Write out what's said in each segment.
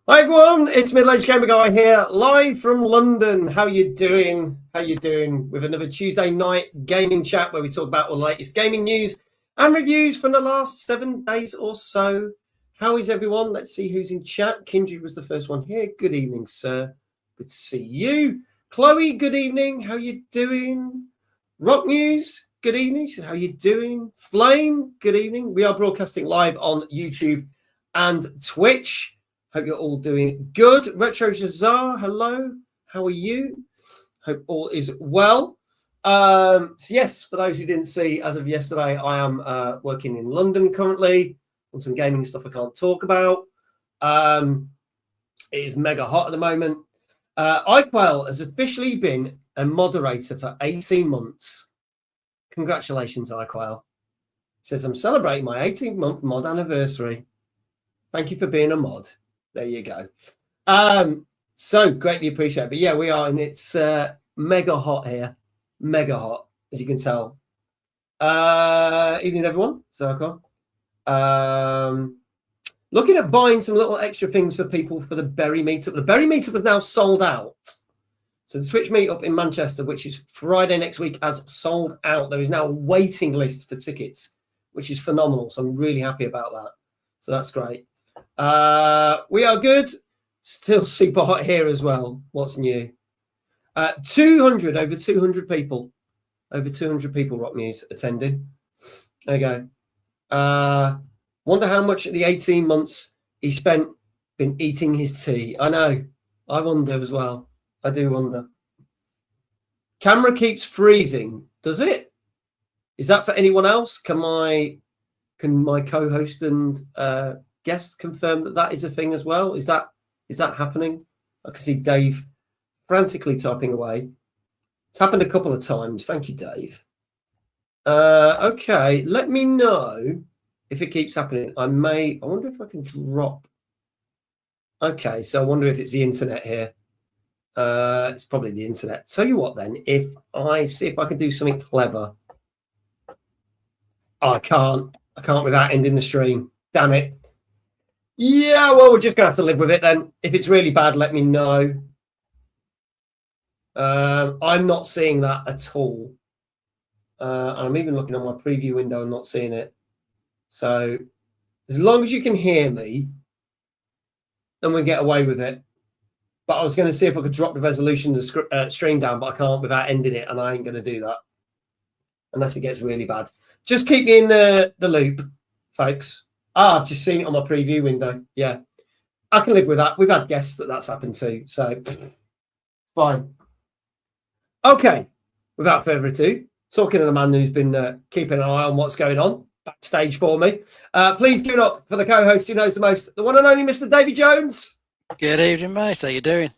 Hi everyone, it's Middle-Aged Gamer Guy here, live from London. How you doing? How you doing? With another Tuesday night gaming chat where we talk about all the latest gaming news and reviews from the last 7 days or so. How is everyone? Let's see who's in chat. Kindred was the first one here. Good evening, sir. Good to see you. Chloe, good evening. How you doing? Rock News, good evening. How you doing? Flame, good evening. We are broadcasting live on YouTube and Twitch. Hope you're all doing good. Retro Shazar, hello. How are you? Hope all is well. So yes, for those who didn't see, as of yesterday, I am working in London currently on some gaming stuff I can't talk about. It is mega hot at the moment. iQuell has officially been a moderator for 18 months. Congratulations, iQuell. Says, I'm celebrating my 18-month mod anniversary. Thank you for being a mod. There you go. So greatly appreciate it. But yeah, we are, and it's mega hot here. Mega hot, as you can tell. Evening, everyone. So looking at buying some little extra things for people for the Berry Meetup. The Berry Meetup is now sold out. So the Twitch Meetup in Manchester, which is Friday next week, has sold out. There is now a waiting list for tickets, which is phenomenal. So I'm really happy about that. So that's great. We are good. Still super hot here as well. What's new? Over 200 people. Over 200 people, Rock News, attending. There you go. Wonder how much of the 18 months he spent been eating his tea. I know. I wonder as well. I do wonder. Camera keeps freezing. Does it? Is that for anyone else? Can my co-host and guest confirm that that is a thing as well? Is that happening? I can see Dave frantically typing away. It's happened a couple of times. Thank you, Dave. Okay, let me know if it keeps happening. I wonder if I can drop. Okay, so I wonder if it's the internet here. It's probably the internet. Tell you what then, if I see if I can do something clever. Oh, I can't without ending the stream. Damn it. Yeah, well, we're just going to have to live with it then. If it's really bad, let me know. I'm not seeing that at all. And I'm even looking on my preview window and not seeing it. So as long as you can hear me, then we'll get away with it. But I was going to see if I could drop the resolution of the stream down, but I can't without ending it, and I ain't going to do that. Unless it gets really bad. Just keep me in the loop, folks. I've just seen it on my preview window. Yeah, I can live with that. We've had guests that's happened to, so fine. Okay, without further ado, talking to the man who's been keeping an eye on what's going on backstage for me. Please give it up for the co-host who knows the most, the one and only Mr. Davy Jones. Good evening, mate. How you doing?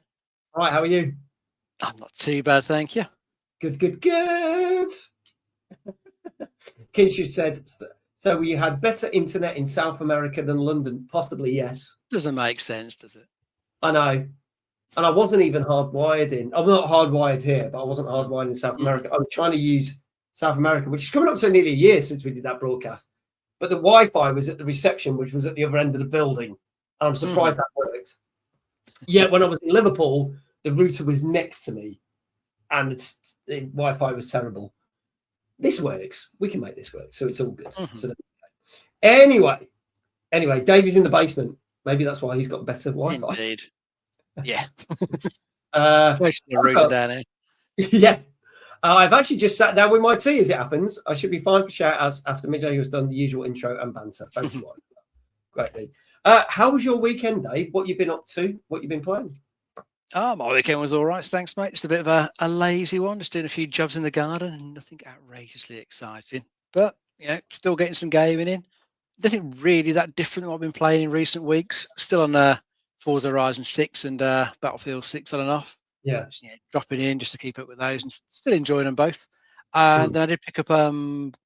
All right, how are you? I'm not too bad, thank you. Good. Kinshu said, so you had better internet in South America than London? Possibly, yes. Doesn't make sense, does it? I know. And I wasn't even hardwired in. I'm not hardwired here, but I wasn't hardwired in South America. I was trying to use South America, which is coming up to nearly a year since we did that broadcast. But the Wi-Fi was at the reception, which was at the other end of the building. And I'm surprised that worked. Yet when I was in Liverpool, the router was next to me. And the Wi-Fi was terrible. This works. We can make this work. So it's all good. So anyway, Davey's in the basement. Maybe that's why he's got better Wi-Fi. Indeed. Yeah. The router down here. Yeah. I've actually just sat down with my tea as it happens. I should be fine for shout-outs after Midday has done the usual intro and banter. Thank you. Greatly. How was your weekend, Dave? What you've been up to? What you've been playing? Oh, my weekend was all right. Thanks, mate. Just a bit of a lazy one. Just doing a few jobs in the garden and nothing outrageously exciting. But, still getting some gaming in. Nothing really that different than what I've been playing in recent weeks. Still on Forza Horizon 6 and Battlefield 6 on and off. Yeah. Just, dropping in just to keep up with those and still enjoying them both. And then I did pick up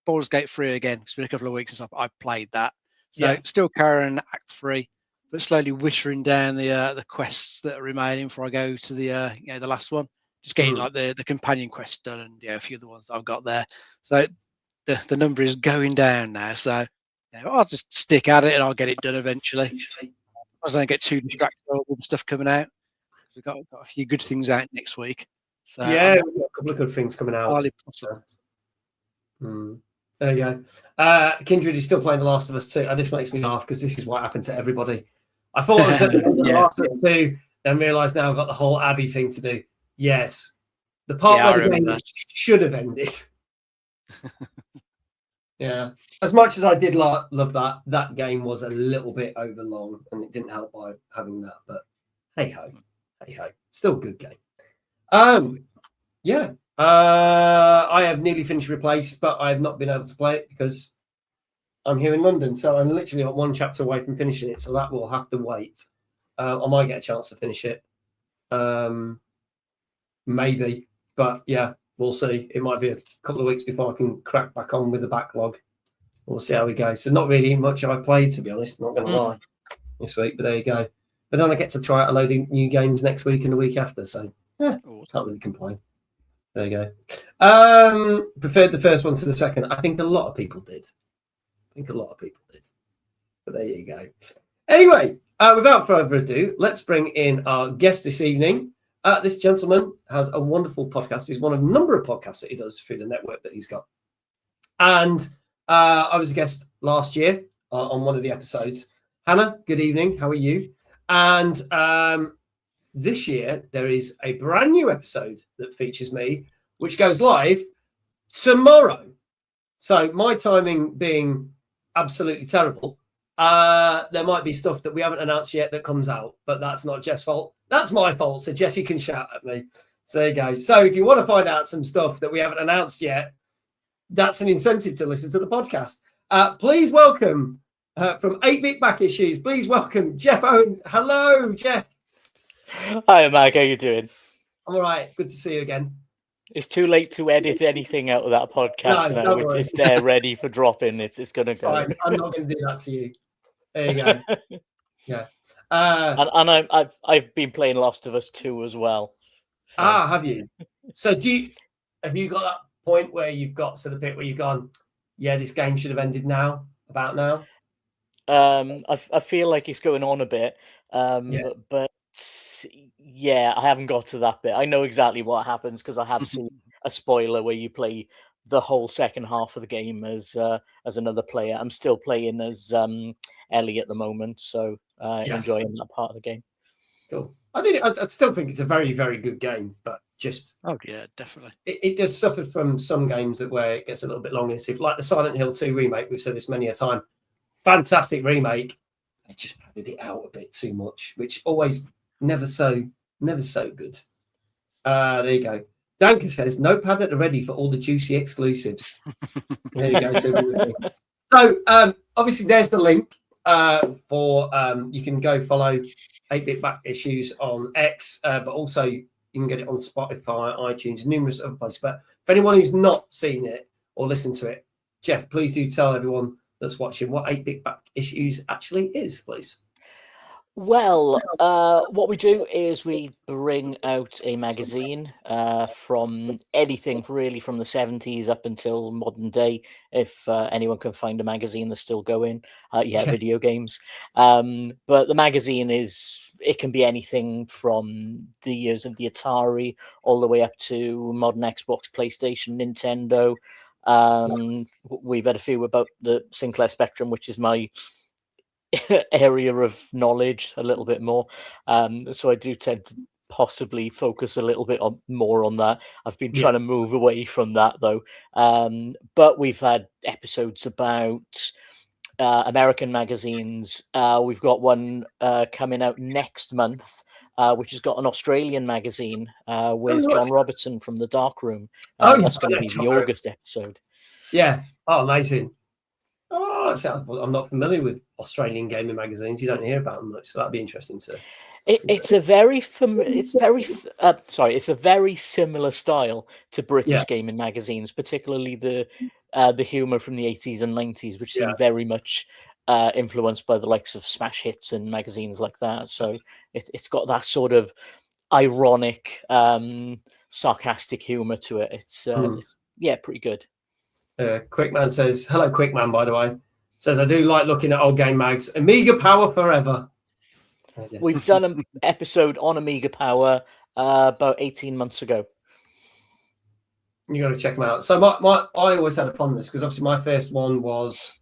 Baldur's Gate 3 again. It's been a couple of weeks since I've played that. So still carrying Act 3. But slowly whittering down the quests that are remaining before I go to the the last one. Just getting like the companion quest done and a few of the ones I've got there. So the number is going down now. So I'll just stick at it and I'll get it done eventually. I don't get too distracted with the stuff coming out. We've got a few good things out next week. So yeah, we've got a couple of good things coming out. Highly possible. There you go. Kindred is still playing The Last of Us 2. This makes me laugh because this is what happened to everybody. I thought I was at the end of The Last of Us 2, then realised now I've got the whole Abby thing to do. Yes. The part where the game should have ended. Yeah. As much as I did love that game was a little bit overlong and it didn't help by having that. But hey ho. Still a good game. Yeah. I have nearly finished Replaced, but I have not been able to play it because I'm here in London. So I'm literally one chapter away from finishing it. So that will have to wait. I might get a chance to finish it. Maybe. But yeah, we'll see. It might be a couple of weeks before I can crack back on with the backlog. We'll see how we go. So not really much I've played, to be honest. Not going to lie this week, but there you go. But then I get to try out a load of new games next week and the week after. So yeah, can't really complain. There you go. Preferred the first one to the second. I think a lot of people did. But there you go. Anyway, without further ado, let's bring in our guest this evening. This gentleman has a wonderful podcast. He's one of a number of podcasts that he does through the network that he's got. And I was a guest last year on one of the episodes. Hannah, good evening. How are you? And this year, there is a brand new episode that features me, which goes live tomorrow. So my timing being absolutely terrible, there might be stuff that we haven't announced yet that comes out, but that's not Jeff's fault. That's my fault. So Jesse can shout at me. So there you go. So if you want to find out some stuff that we haven't announced yet, that's an incentive to listen to the podcast. Please welcome from 8-Bit Back Issues. Please welcome Geoff Owens. Hello, Geoff. Hi, Mike. How you doing? I'm all right. Good to see you again. It's too late to edit anything out of that podcast now. It's there ready for dropping. It's going to go. Fine. I'm not going to do that to you. There you go. Yeah. And I've been playing Last of Us 2 as well. So. Have you? So have you got that point where you've got to the bit where you've gone, yeah, this game should have ended now, about now? I feel like it's going on a bit. But yeah, I haven't got to that bit. I know exactly what happens because I have seen a spoiler where you play the whole second half of the game as another player. I'm still playing as Ellie at the moment, so enjoying that part of the game. Cool. I still think it's a very, very good game, but just definitely. It does suffer from some games where it gets a little bit long. If like the Silent Hill 2 remake, we've said this many a time, fantastic remake. They just padded it out a bit too much, which always never so good. There you go. Danka says, Notepad at the ready for all the juicy exclusives. There you go. So obviously there's the link for you can go follow 8-Bit Back Issues on X, but also you can get it on Spotify, iTunes, numerous other places. But for anyone who's not seen it or listened to it, Geoff, please do tell everyone that's watching what 8-Bit Back Issues actually is, please. Well, what we do is we bring out a magazine from anything really from the 70s up until modern day. If anyone can find a magazine that's still going, video games. But the magazine it can be anything from the years of the Atari all the way up to modern Xbox, PlayStation, Nintendo. We've had a few about the Sinclair Spectrum, which is my area of knowledge a little bit more, so I do tend to possibly focus a little bit more on that. I've been trying to move away from that though, but we've had episodes about American magazines. We've got one coming out next month, which has got an Australian magazine with John Robertson from the Dark Room. That's going to be the August episode. Amazing. I'm not familiar with Australian gaming magazines. You don't hear about them much, so that'd be interesting to. It's a very similar style to British gaming magazines, particularly the humor from the 80s and 90s, which seem very much influenced by the likes of smash hits and magazines like that. So it's got that sort of ironic, sarcastic humor to it. It's pretty good. Quickman says, hello, Quickman, by the way. Says, I do like looking at old game mags. Amiga power forever. We've done an episode on Amiga Power about 18 months ago. You got to check them out. So I always had a fondness because obviously my first one was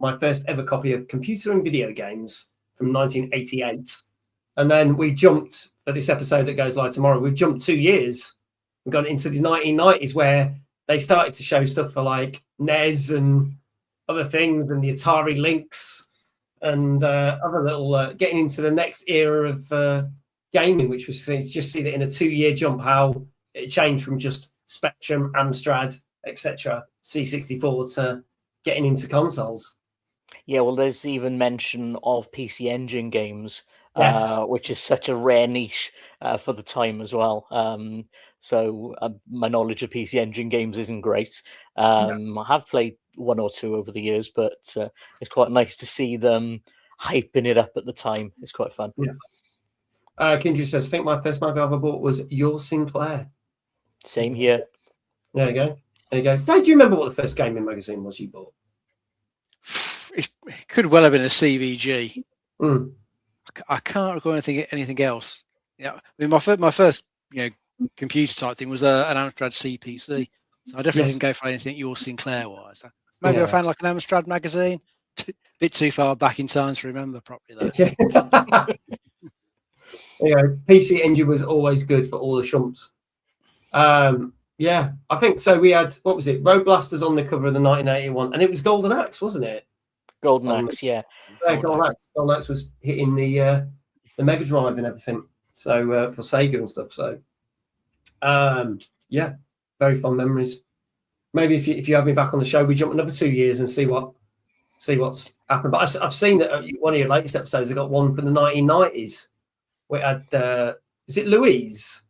my first ever copy of Computer and Video Games from 1988. And then we jumped for this episode that goes live tomorrow. We've jumped 2 years and gone into the 1990s where they started to show stuff for like NES and other things and the Atari Lynx and other little getting into the next era of gaming, which was just see that in a 2-year jump how it changed from just Spectrum, Amstrad, etc., C64 to getting into consoles. Yeah, well, there's even mention of PC Engine games, Yes. which is such a rare niche for the time as well. So my knowledge of PC Engine games isn't great. I have played 1 or 2 over the years, but it's quite nice to see them hyping it up at the time. It's quite fun. Yeah. Kindred says, I think my first mug I ever bought was Your Sinclair. Same here. There you go. There you go. Dave, do you remember what the first gaming magazine was you bought? It could well have been a CVG. Mm. I can't recall anything else. Yeah, I mean, my first computer type thing was an Amstrad CPC. So I definitely didn't go for anything Your Sinclair wise. Maybe I found like an Amstrad magazine. Bit too far back in time to remember properly though. PC Engine was always good for all the shumps. I think so. We had, what was it? Road Blasters on the cover of the 1981, and it was Golden Axe, wasn't it? Golden Axe, yeah. Golden Axe was hitting the Mega Drive and everything. So for Sega and stuff. So very fond memories. Maybe if you have me back on the show, we jump another 2 years and see what's happened. But I've seen that one of your latest episodes. I got one from the 1990s. We had is it Louise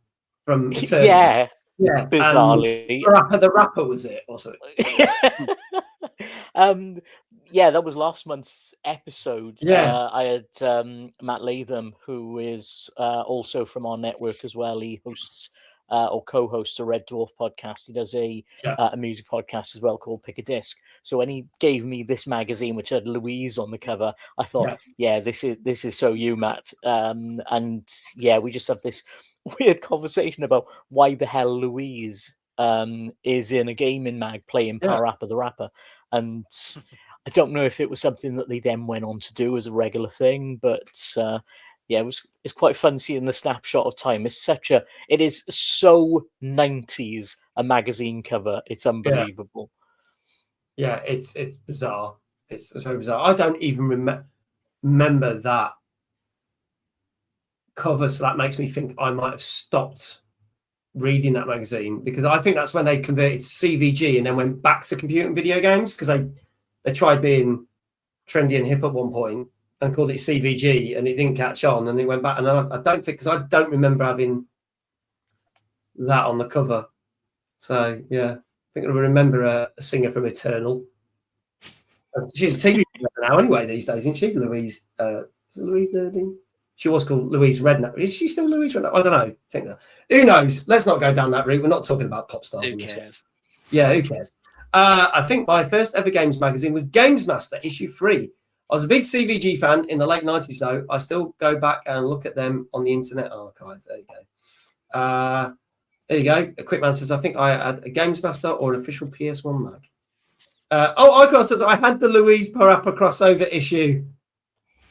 from Eternity? Yeah, bizarrely. The rapper was it or something? That was last month's episode. Yeah. I had Matt Latham, who is also from our network as well. He hosts or co-hosts a Red Dwarf podcast. He does a music podcast as well called Pick a Disc. So when he gave me this magazine, which had Louise on the cover, I thought, this is so you, Matt. We just have this weird conversation about why the hell Louise is in a gaming mag playing Parappa the Rapper. And I don't know if it was something that they then went on to do as a regular thing, but it's quite fun seeing the snapshot of time. It is so 90s a magazine cover. It's unbelievable. Yeah, it's bizarre. It's so bizarre. I don't even remember that cover, so that makes me think I might have stopped reading that magazine, because I think that's when they converted to CVG and then went back to computer and video games, because they tried being trendy and hip at one point and called it CVG and it didn't catch on, and it went back. And I don't think, because I don't remember having that on the cover. So I think I remember a singer from Eternal. She's a TV now anyway these days, isn't she? Louise. Is it Louise Nerding? She was called Louise Redknapp. Is she still Louise Redknapp? I don't know. I think that. Who knows? Let's not go down that route. We're not talking about pop stars. Who cares? Yeah, who cares? I think my first ever games magazine was Games Master, issue 3. I was a big CVG fan in the late 90s, though. I still go back and look at them on the Internet Archive. There you go. There you go. A quick man says, I think I had a Games Master or an official PS1 mag. Icon says, I had the Louise Parappa crossover issue.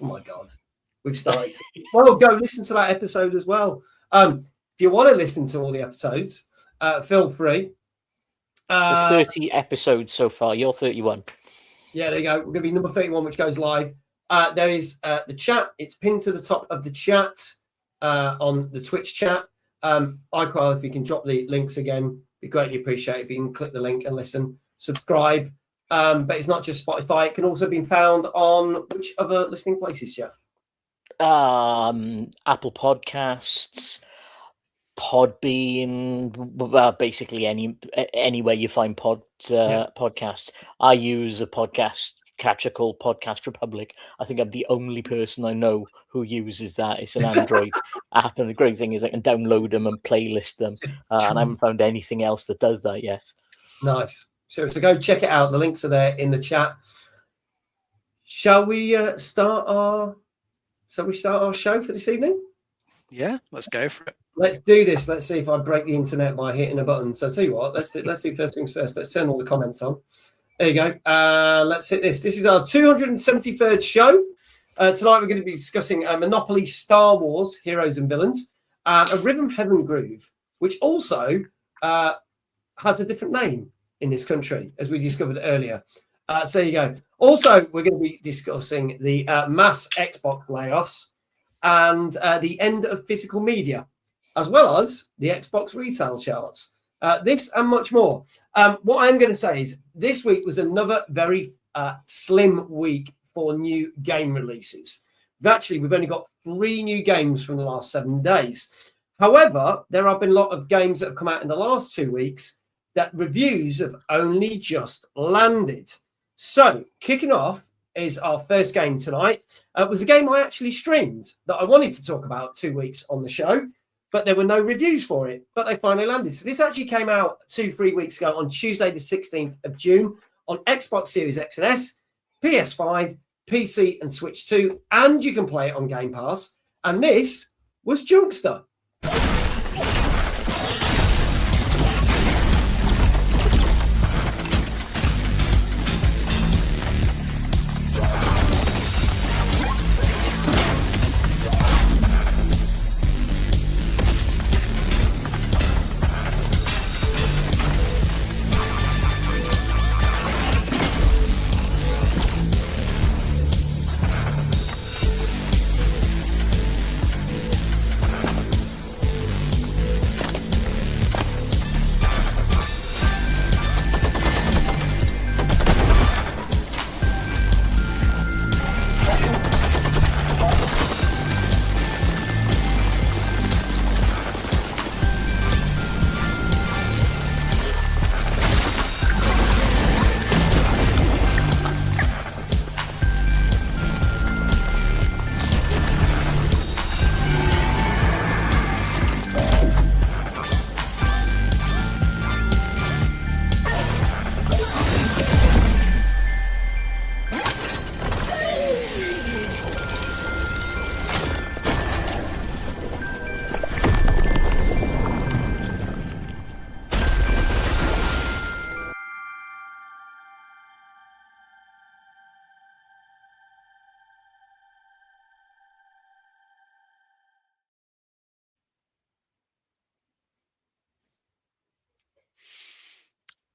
Oh, my God. We've started. Well, go listen to that episode as well. If you want to listen to all the episodes, feel free. There's 30 episodes so far. You're 31. Yeah, there you go. We're going to be number 31, which goes live. There is the chat. It's pinned to the top of the chat on the Twitch chat. Icon, if you can drop the links again, be greatly appreciated. If you can click the link and listen, subscribe. But it's not just Spotify. It can also be found on which other listening places, Geoff? Apple Podcasts, Podbean, basically anywhere you find podcasts. I use a podcast catcher called Podcast Republic. I think I'm the only person I know who uses that. It's an Android app, and the great thing is I can download them and playlist them, and I haven't found anything else that does that yet. Nice. So go check it out. The links are there in the chat. Shall we start our So we start our show for this evening? Yeah, let's go for it. Let's do this. Let's see if I break the internet by hitting a button. So I'll tell you what, let's do first things first. Let's turn all the comments on. There you go. Let's hit this. This is our 273rd show. Tonight we're going to be discussing Monopoly Star Wars, Heroes and Villains, a Rhythm Heaven Groove, which also has a different name in this country, as we discovered earlier. So there you go. Also, we're going to be discussing the mass Xbox layoffs and the end of physical media, as well as the Xbox retail charts. This and much more. What I'm going to say is this week was another very slim week for new game releases. We've only got 3 new games from the last 7 days. However, there have been a lot of games that have come out in the last 2 weeks that reviews have only just landed. So, kicking off is our first game tonight. It was a game I actually streamed that I wanted to talk about 2 weeks on the show, but there were no reviews for it, but they finally landed. So this actually came out 2-3 weeks ago on Tuesday, the 16th of June on Xbox Series X and S, PS5, PC and Switch 2, and you can play it on Game Pass. And this was Junkster.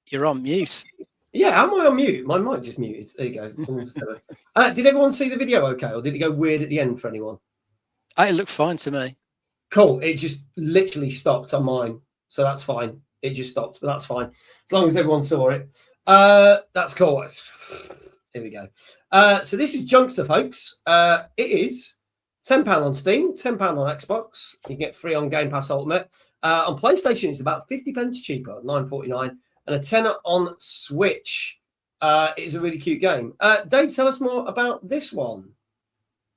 You're on mute. Yeah, am I on mute? My mic just muted. There you go. Did everyone see the video okay, or did it go weird at the end for anyone? It looked fine to me. Cool. It just literally stopped on mine, so that's fine. It just stopped, but that's fine. As long as everyone saw it. That's cool. Here we go. So this is Junkster, folks. It is £10 on Steam, £10 on Xbox. You can get free on Game Pass Ultimate. On PlayStation, it's about 50p cheaper, £9.49. And a tenner on Switch. It is a really cute game. Dave, tell us more about this one.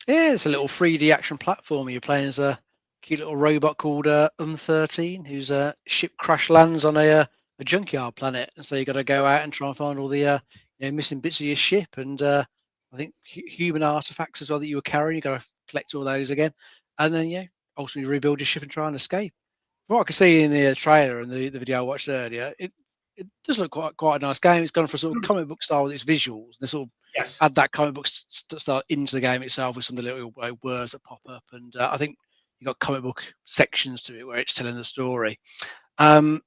Yeah, it's a little 3D action platform. You're playing as a cute little robot called 13, whose ship crash lands on a junkyard planet. And so you got to go out and try and find all the missing bits of your ship. And I think human artifacts as well that you were carrying. You got to collect all those again. And then, ultimately rebuild your ship and try and escape. From what I could see in the trailer and the video I watched earlier, it does look quite a nice game. It's gone for sort of comic book style with its visuals. They sort of add that comic book style into the game itself with some of the little words that pop up. And I think you've got comic book sections to it where it's telling the story. And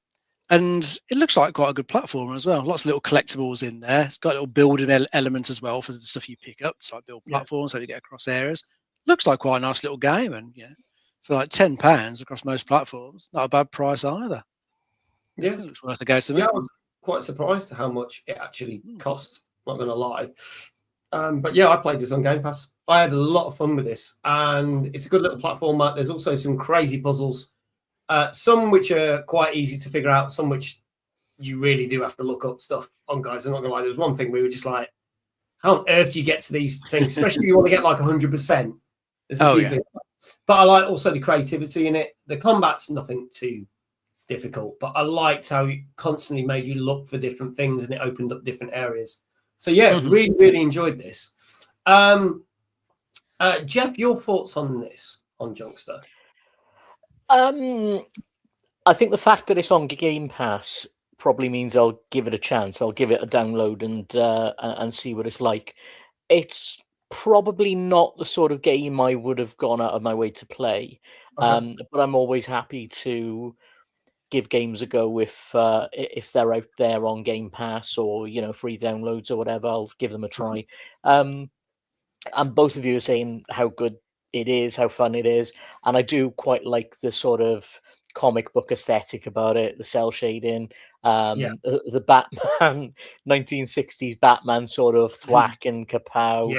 it looks like quite a good platform as well. Lots of little collectibles in there. It's got a little building element as well for the stuff you pick up. It's like build platforms so you get across areas. Looks like quite a nice little game. And for like £10 across most platforms, not a bad price either. Yeah, it looks worth a go to me. Yeah, I was quite surprised at how much it actually costs. Not going to lie, but I played this on Game Pass. I had a lot of fun with this, and it's a good little platformer. There's also some crazy puzzles, some which are quite easy to figure out, some which you really do have to look up stuff on. Guys, I'm not going to lie. There was one thing we were just like, how on earth do you get to these things, especially if you want to get like 100%? There's a few things. But I like also the creativity in it. The combat's nothing too difficult, but I liked how it constantly made you look for different things and it opened up different areas. So really enjoyed this. Geoff, your thoughts on this, on Junkster? I think the fact that it's on Game Pass probably means I'll give it a chance. I'll give it a download and see what it's like. It's probably not the sort of game I would have gone out of my way to play, Okay. but I'm always happy to give games a go if they're out there on Game Pass or free downloads or whatever. I'll give them a try. And both of you are saying how good it is, how fun it is, and I do quite like the sort of comic book aesthetic about it, the cell shading, the Batman 1960s Batman sort of thwack and kapow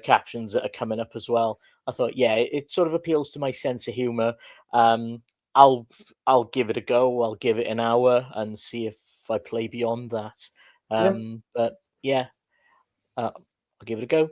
captions that are coming up as well. I thought, it sort of appeals to my sense of humor. I'll give it a go. I'll give it an hour and see if I play beyond that. But I'll give it a go.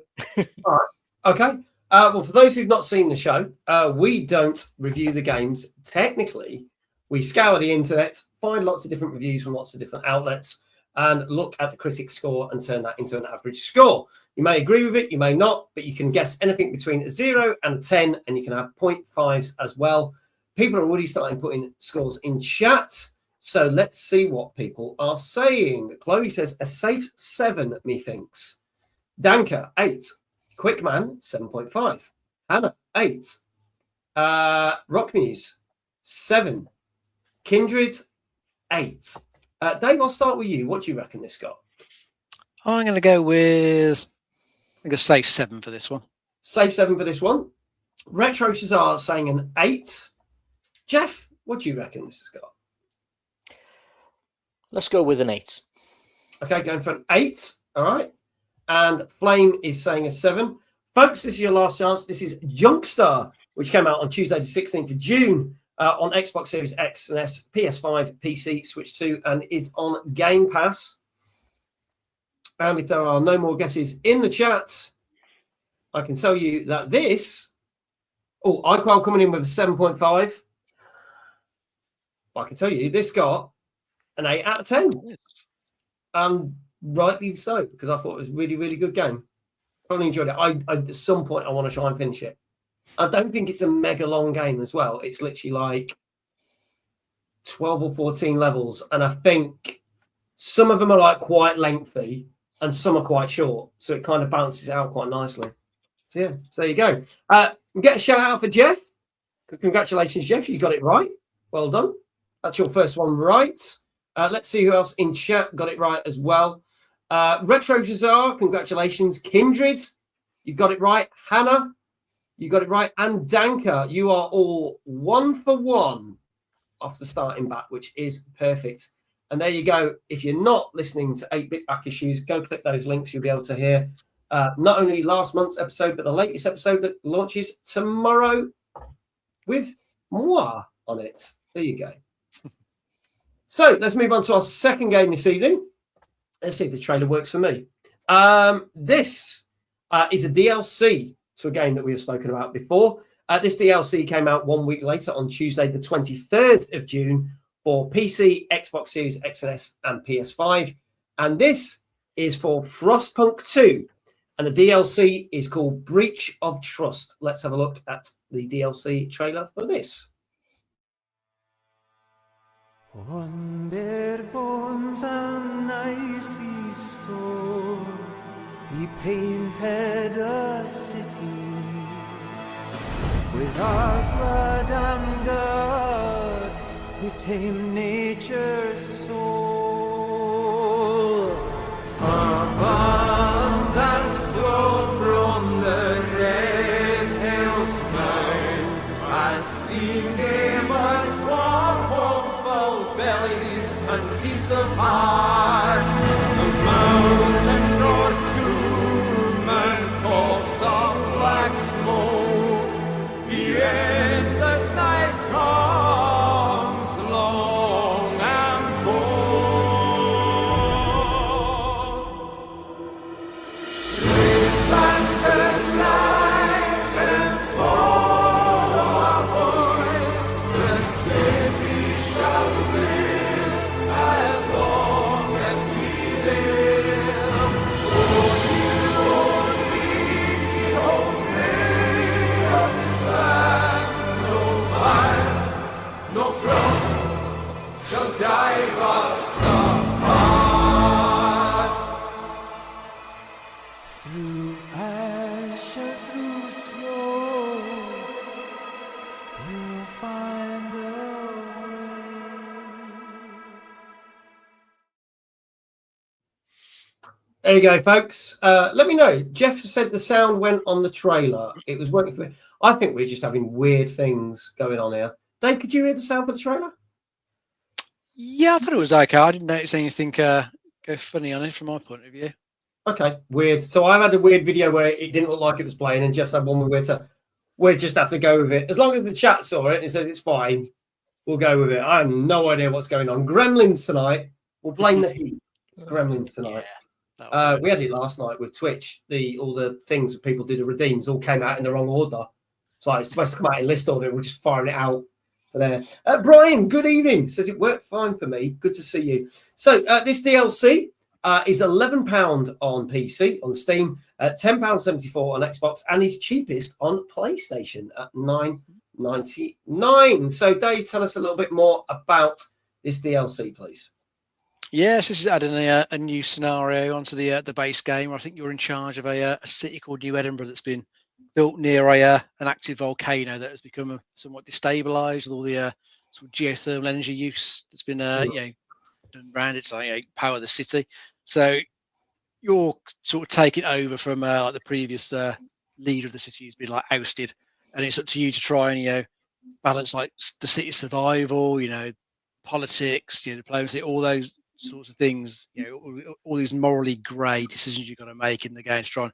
All right. Okay. Well, for those who've not seen the show, we don't review the games. Technically, we scour the internet, find lots of different reviews from lots of different outlets, and look at the critic score and turn that into an average score. You may agree with it, you may not, but you can guess anything between a 0 and a 10, and you can have 0.5s as well. People are already starting putting scores in chat, so let's see what people are saying. Chloe says a safe 7, methinks. Danka, 8. Quickman, 7.5. Hannah, 8. Rockmuse, 7. Kindred, 8. Dave, I'll start with you. What do you reckon this got? I'm going to go with, I'm going to say 7 for this one. Safe 7 for this one. Retro Shazar saying an 8. Geoff, what do you reckon this has got? Let's go with an 8. Okay, going for an 8. All right. And Flame is saying a 7. Folks, this is your last chance. This is Junkster, which came out on Tuesday, the 16th of June on Xbox Series X and S, PS5, PC, Switch 2, and is on Game Pass. And if there are no more guesses in the chat, I can tell you that this... Oh, iQual coming in with a 7.5. I can tell you this got an 8 out of 10. And rightly so, because I thought it was a really, really good game. Probably enjoyed it. I at some point, I want to try and finish it. I don't think it's a mega long game as well. It's literally like 12 or 14 levels. And I think some of them are like quite lengthy and some are quite short. So it kind of balances out quite nicely. So yeah, so there you go. Get a shout out for Geoff. Congratulations, Geoff. You got it right. Well done. That's your first one right. Let's see who else in chat got it right as well. Retro Jazar, congratulations. Kindred, you got it right. Hannah, you got it right. And Danka, you are all 1 for 1 off the starting bat, which is perfect. And there you go. If you're not listening to 8-Bit Back Issues, go click those links. You'll be able to hear not only last month's episode, but the latest episode that launches tomorrow with moi on it. There you go. So let's move on to our second game this evening. Let's see if the trailer works for me. This is a DLC to a game that we have spoken about before. This DLC came out 1 week later on Tuesday, the 23rd of June for PC, Xbox Series X and S, and PS5. And this is for Frostpunk 2. And the DLC is called Breach of Trust. Let's have a look at the DLC trailer for this. On bare bones and icy stone, we painted a city with our blood and guts. We tamed nature's soul. Abundance flow from the red hill's mouth as steam gave us warm homes, full bellies, and peace of heart. The mountain roars doom and coughs of black smoke. The endless night comes long and cold. Raise lantern light and fall our voice. The city shall live as long as we'll find a way. There you go, folks. Let me know. Geoff said the sound went on the trailer. It was working for me. I think we're just having weird things going on here. Dave, could you hear the sound for the trailer? Yeah, I thought it was okay. I didn't notice anything go funny on it from my point of view. Okay, weird. So I've had a weird video where it didn't look like it was playing, and Geoff's had one where we'll just have to go with it. As long as the chat saw it and it says it's fine, we'll go with it. I have no idea what's going on. Gremlins tonight. We'll blame the heat. It's Gremlins tonight. Yeah, we had it last night with Twitch. All the things that people do the redeems all came out in the wrong order. It's like it's supposed to come out in list order. We're just firing it out there. Brian, good evening. Says it worked fine for me. Good to see you. So this DLC is £11 on PC on Steam, £10.74 on Xbox, and is cheapest on PlayStation at $9.99. So Dave, tell us a little bit more about this DLC, please. Yes, this is adding a new scenario onto the base game. I think you're in charge of a city called New Edinburgh that's been built near an active volcano that has become somewhat destabilised with all the sort of geothermal energy use that's been done around it to power the city. So you're sort of taking over from like the previous leader of the city who's been like ousted, and it's up to you to try and balance like the city's survival, politics, diplomacy, all those sorts of things, all these morally grey decisions you've got to make in the game to try and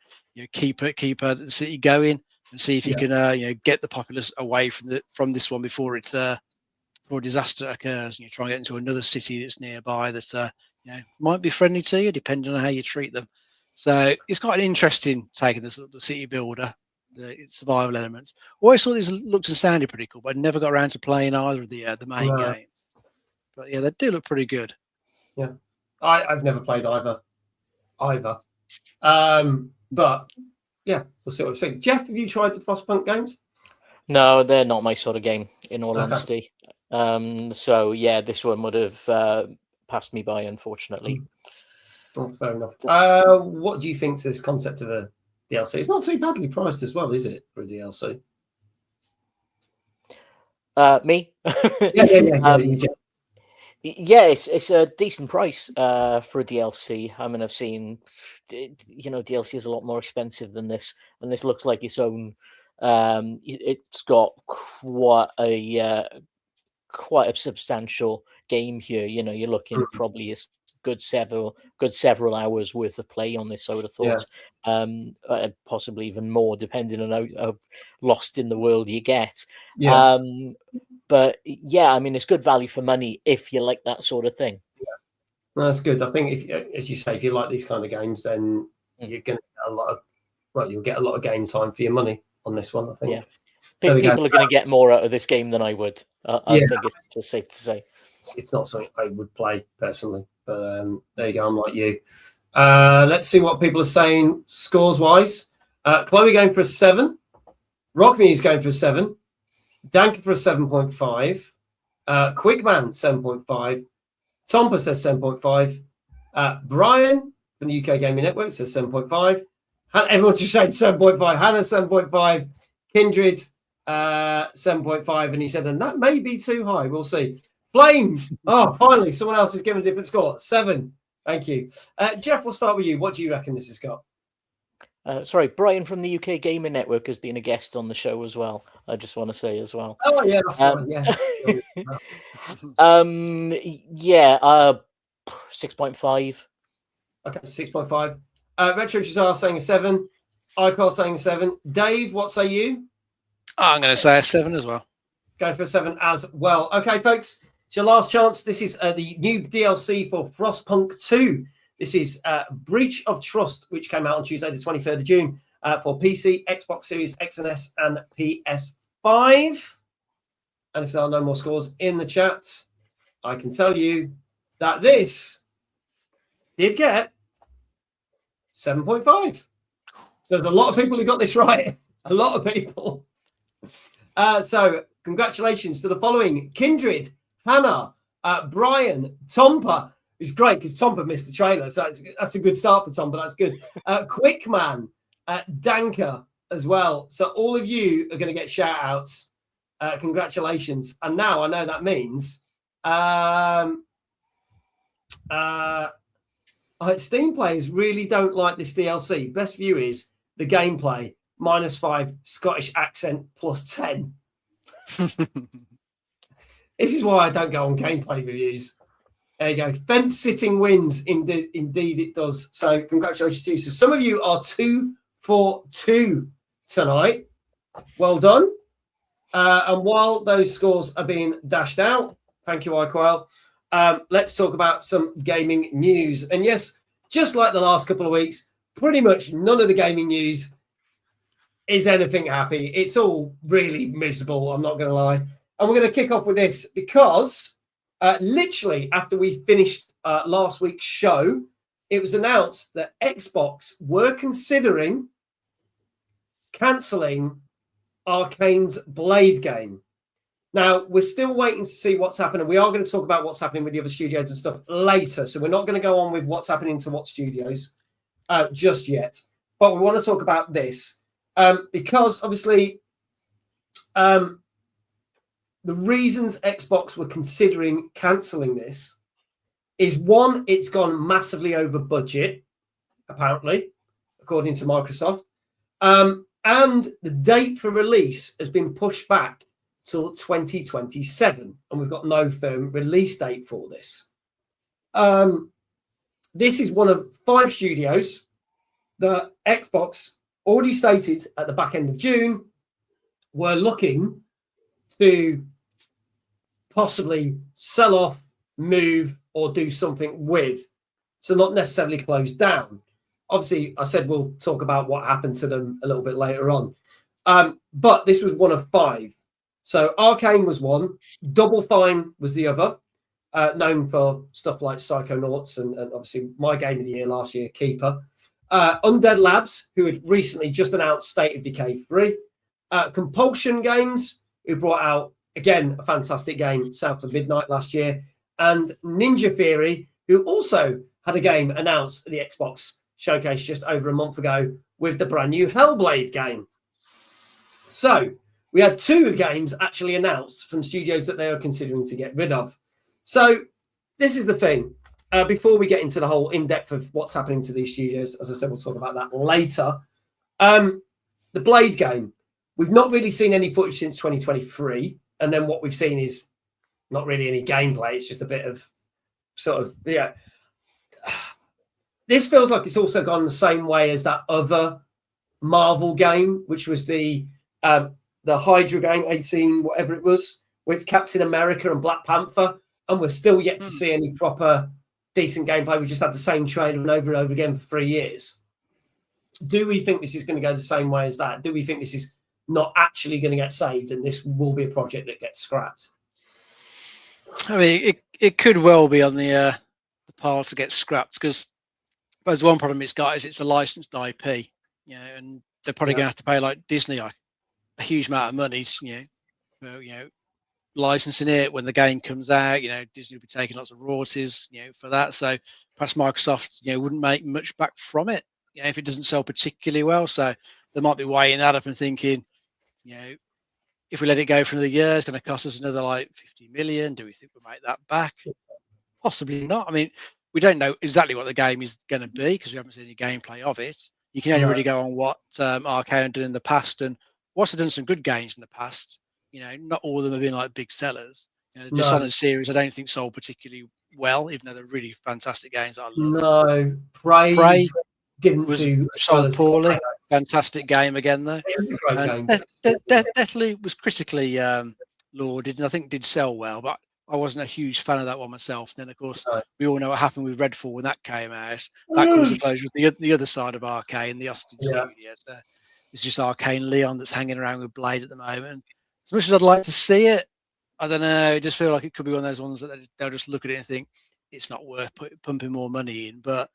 keep the city going and see if you can get the populace away from this one before before disaster occurs, and you try and get into another city that's nearby that might be friendly to you depending on how you treat them. So it's quite an interesting take of the city builder, the survival elements. Always thought these looked and sounded pretty cool, but I never got around to playing either of the main games. But yeah, they do look pretty good. Yeah, I've never played either. But yeah, we'll see what we think. Geoff, have you tried the Frostpunk games? No, they're not my sort of game, in all honesty. So yeah, this one would have passed me by, unfortunately. That's fair enough. What do you think to this concept of a DLC? It's not too badly priced as well, is it, for a DLC? Me? Yeah. It's a decent price for a DLC. I mean, I've seen, DLC is a lot more expensive than this, and this looks like its own. It's got quite a substantial game here. You're looking probably a good several hours worth of play on this, I would have thought. Possibly even more, depending on how lost in the world you get. But yeah, I mean, it's good value for money if you like that sort of thing. Yeah, that's good. I think if, as you say, if you like these kind of games, then you're going to get you'll get a lot of game time for your money on this one, I think. Yeah. People are going to get more out of this game than I would. I think it's just safe to say. It's not something I would play personally, but there you go. I'm like you. Let's see what people are saying scores-wise. Chloe going for a 7. Rockme's going for a 7. Danker for a 7.5. Quickman, 7.5. Tompa says 7.5. Brian from the UK Gaming Network says 7.5. Everyone's just saying 7.5. Hannah, 7.5. Kindred, 7.5. And he said, and that may be too high. We'll see. Flame. Oh, finally, someone else has given a different score. 7. Thank you. Geoff, we'll start with you. What do you reckon this has got? Sorry, Brian from the UK Gaming Network has been a guest on the show as well. I just want to say as well. Oh, yeah, that's fine. Yeah. 6.5. Okay, 6.5. Retro Jazar saying a 7. Icor saying a 7. Dave, what say you? I'm going to say a 7 as well. Go for a 7 as well. Okay, folks, it's your last chance. This is the new DLC for Frostpunk 2. This is Breach of Trust, which came out on Tuesday, the 23rd of June, for PC, Xbox Series X and S, and PS5. And if there are no more scores in the chat, I can tell you that this did get 7.5. So there's a lot of people who got this right. A lot of people. So congratulations to the following: Kindred, Hannah, Brian, Tompa. It's great because Tompa missed the trailer, so that's a good start for Tompa. That's good. Quickman, Danker as well. So all of you are going to get shout outs Congratulations. And now I know that means Steam players really don't like this DLC. Best view is the gameplay, -5, Scottish accent, +10. This is why I don't go on gameplay reviews. There you go. Fence sitting wins. Indeed it does. So congratulations to you. So some of you are 2 for 2 tonight. Well done. And while those scores are being dashed out, thank you, iQuail, let's talk about some gaming news. And yes, just like the last couple of weeks, pretty much none of the gaming news is anything happy. It's all really miserable, I'm not going to lie. And we're going to kick off with this because literally after we finished last week's show, it was announced that Xbox were considering cancelling Arcane's Blade game. Now, we're still waiting to see what's happening. We are going to talk about what's happening with the other studios and stuff later. So we're not going to go on with what's happening to what studios just yet. But we want to talk about this because obviously the reasons Xbox were considering cancelling this is, one, it's gone massively over budget, apparently, according to Microsoft. And the date for release has been pushed back till 2027, and we've got no firm release date for this. This is one of 5 studios that Xbox already stated at the back end of June were looking to possibly sell off, move, or do something with. So not necessarily close down. Obviously, I said we'll talk about what happened to them a little bit later on. But this was one of 5. So Arcane was one. Double Fine was the other, known for stuff like Psychonauts and obviously my game of the year last year, Keeper. Undead Labs, who had recently just announced State of Decay 3. Compulsion Games, who brought out, again, a fantastic game, South of Midnight last year. And Ninja Theory, who also had a game announced at the Xbox Showcase just over a month ago with the brand new Hellblade game. So we had 2 games actually announced from studios that they were considering to get rid of. So this is the thing. Before we get into the whole in-depth of what's happening to these studios, as I said, we'll talk about that later. The Blade game, we've not really seen any footage since 2023. And then what we've seen is not really any gameplay. It's just a bit of sort of, yeah. This feels like it's also gone the same way as that other Marvel game, which was the Hydra game, 18, whatever it was, with Captain America and Black Panther. And we're still yet to see any proper decent gameplay. We just had the same trailer and over again for 3 years. Do we think this is going to go the same way as that? Do we think this is not actually going to get saved and this will be a project that gets scrapped? I mean, it could well be on the pile to get scrapped because there's one problem it's got is it's a licensed IP, and they're probably going to have to pay like Disney a huge amount of money, for, licensing it when the game comes out. Disney will be taking lots of royalties, for that. So perhaps Microsoft, wouldn't make much back from it, if it doesn't sell particularly well. So they might be weighing that up and thinking, if we let it go for another year, it's going to cost us another like 50 million. Do we think we'll make that back? Possibly not. I mean, we don't know exactly what the game is going to be because we haven't seen any gameplay of it. You can only really go on what Arcane did in the past, and whilst they've done some good games in the past, not all of them have been like big sellers. The Dishonored series, I don't think sold particularly well, even though they're really fantastic games. I love. No, Prey didn't do sold poorly. Fantastic game again, though. It was a great game. Definitely was critically lauded, and I think did sell well. But I wasn't a huge fan of that one myself. Then, of course, we all know what happened with Redfall when that came out. That caused a closure with the other side of Arcane, the Austin Studios. It's just Arcane Leon that's hanging around with Blade at the moment. As much as I'd like to see it, I don't know. I just feel like it could be one of those ones that they'll just look at it and think it's not worth pumping more money in. But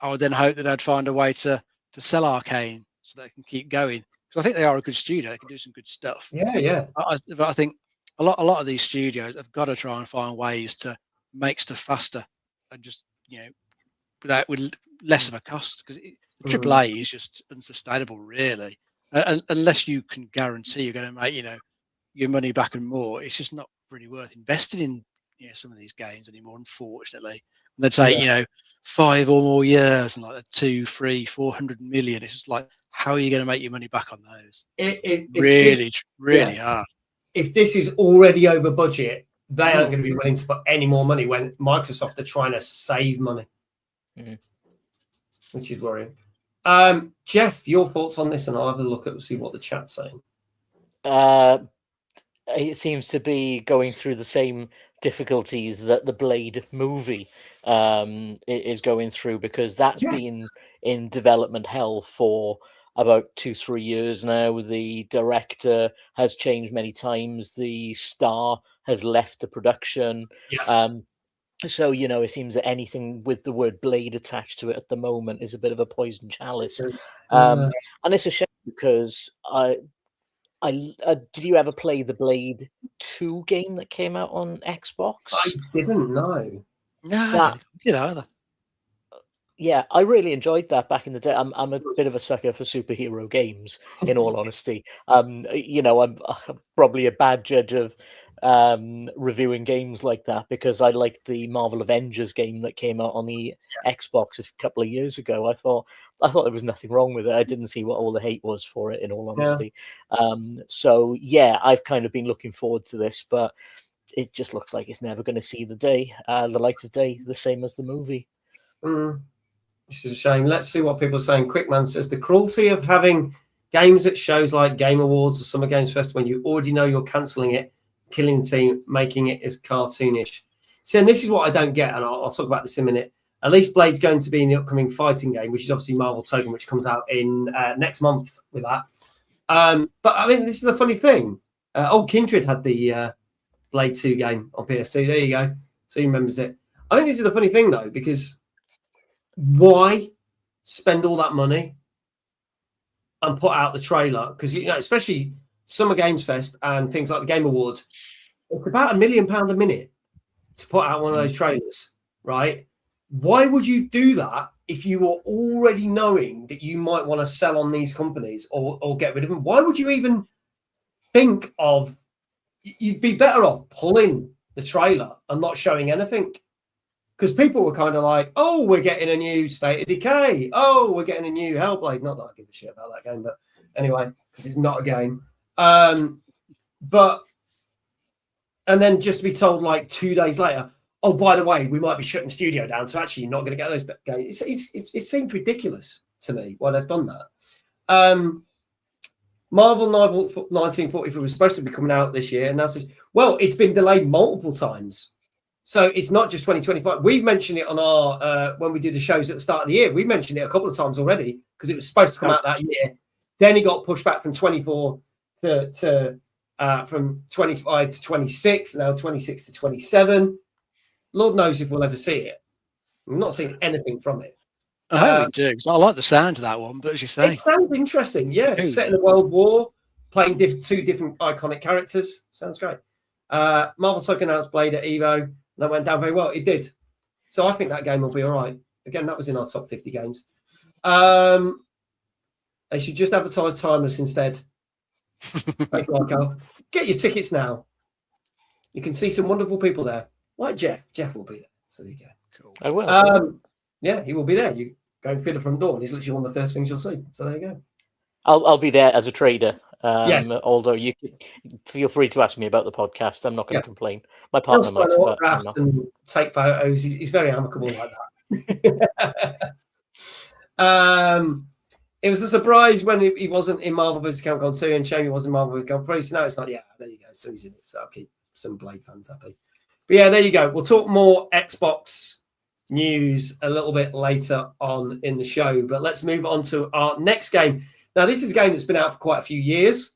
I would then hope that I'd find a way to sell Arcane so they can keep going. Because I think they are a good studio. They can do some good stuff. But I think a lot of these studios have got to try and find ways to make stuff faster and just with less of a cost, because AAA is just unsustainable really, unless you can guarantee you're going to make your money back and more, it's just not really worth investing in some of these games anymore, unfortunately. They'd say 5 or more years and like 2, 3, 400 million. It's just like, how are you going to make your money back on those? Really hard. If this is already over budget, they aren't going to be willing to put any more money when Microsoft are trying to save money, which is worrying. Geoff, your thoughts on this, and I'll have a look at see what the chat's saying. It seems to be going through the same difficulties that the Blade movie is going through, because that's been in development hell for about 2-3 years now. The director has changed many times. The star has left the production. So, it seems that anything with the word Blade attached to it at the moment is a bit of a poison chalice. And it's a shame, because did you ever play the Blade 2 game that came out on Xbox? I didn't know. No, I didn't either. Yeah, I really enjoyed that back in the day. I'm a bit of a sucker for superhero games, in all honesty. I'm probably a bad judge of reviewing games like that, because I liked the Marvel Avengers game that came out on the Xbox a couple of years ago. I thought there was nothing wrong with it. I didn't see what all the hate was for it, in all honesty. So I've kind of been looking forward to this, but it just looks like it's never going to see the light of day, the same as the movie. Which is a shame. Let's see what people are saying. Quickman says, the cruelty of having games at shows like Game Awards or Summer Games Fest when you already know you're cancelling it, killing the team, making it as cartoonish. See, and this is what I don't get, and I'll talk about this in a minute. At least Blade's going to be in the upcoming fighting game, which is obviously Marvel Token, which comes out in next month with that. But, I mean, this is the funny thing. Kindred had the Blade 2 game on PS2. There you go. So he remembers it. I think this is the funny thing, though, because why spend all that money and put out the trailer? Because, especially Summer Games Fest and things like the Game Awards, it's about £1 million a minute to put out one of those trailers, right? Why would you do that if you were already knowing that you might want to sell on these companies or get rid of them? Why would you even think of... You'd be better off pulling the trailer and not showing anything. Because people were kind of like, oh, we're getting a new State of Decay. Oh, we're getting a new Hellblade. Not that I give a shit about that game, but anyway, because it's not a game. And then just to be told like 2 days later, oh, by the way, we might be shutting studio down, so actually you're not going to get those games. It seems ridiculous to me why they've done that. Marvel 1943 was supposed to be coming out this year, and now says, well, it's been delayed multiple times. So it's not just 2025. We've mentioned it on our when we did the shows at the start of the year. We mentioned it a couple of times already because it was supposed to come out that year. Then it got pushed back from 24 to from 25 to 26, now 26 to 27. Lord knows if we'll ever see it. We've not seen anything from it. I hope we do, because I like the sound of that one. But as you say, it sounds interesting. Yeah, it's set in the World War, playing two different iconic characters. Sounds great. Marvel Token announced Blade at Evo. That went down very well. It did. So I think that game will be all right. Again, that was in our top 50 games. They should just advertise Timeless instead. Thank you, Michael. Get your tickets now. You can see some wonderful people there. Like Geoff. Geoff will be there. So there you go. Cool. I will. Yeah, he will be there. You go through the front door and he's literally one of the first things you'll see. So there you go. I'll be there as a trader. Yes. Although you can feel free to ask me about the podcast. I'm not going to complain. My partner might, but I'm not. And take photos. He's very amicable like that. It was a surprise when he wasn't in Marvel vs. Capcom 2 and Jamie wasn't in Marvel vs. Capcom 3. So now it's like, yeah, there you go. So he's in it. So I'll keep some Blade fans happy. But yeah, there you go. We'll talk more Xbox news a little bit later on in the show. But let's move on to our next game. Now, this is a game that's been out for quite a few years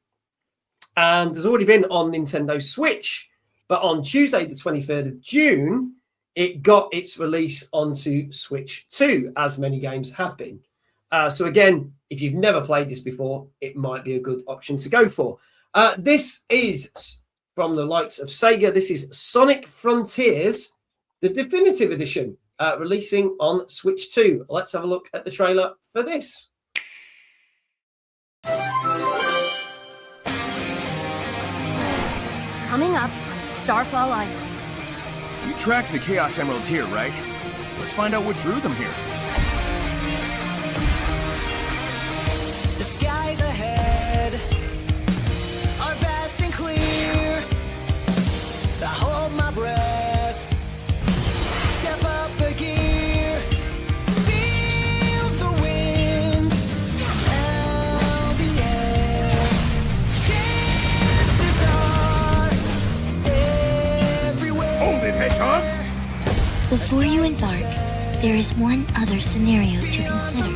and has already been on Nintendo Switch. But on Tuesday, the 23rd of June, it got its release onto Switch 2, as many games have been. So again, if you've never played this before, it might be a good option to go for. This is from the likes of Sega. This is Sonic Frontiers, the definitive edition, releasing on Switch 2. Let's have a look at the trailer for this. coming up on the Starfall Islands. You tracked the Chaos Emeralds here, right? Let's find out what drew them here. The skies ahead are vast and clear. I hold my breath, step up a gear, feel the wind, smell the air. Chances are everywhere. Hold it, Hedgehog! Before you embark, there is one other scenario to consider.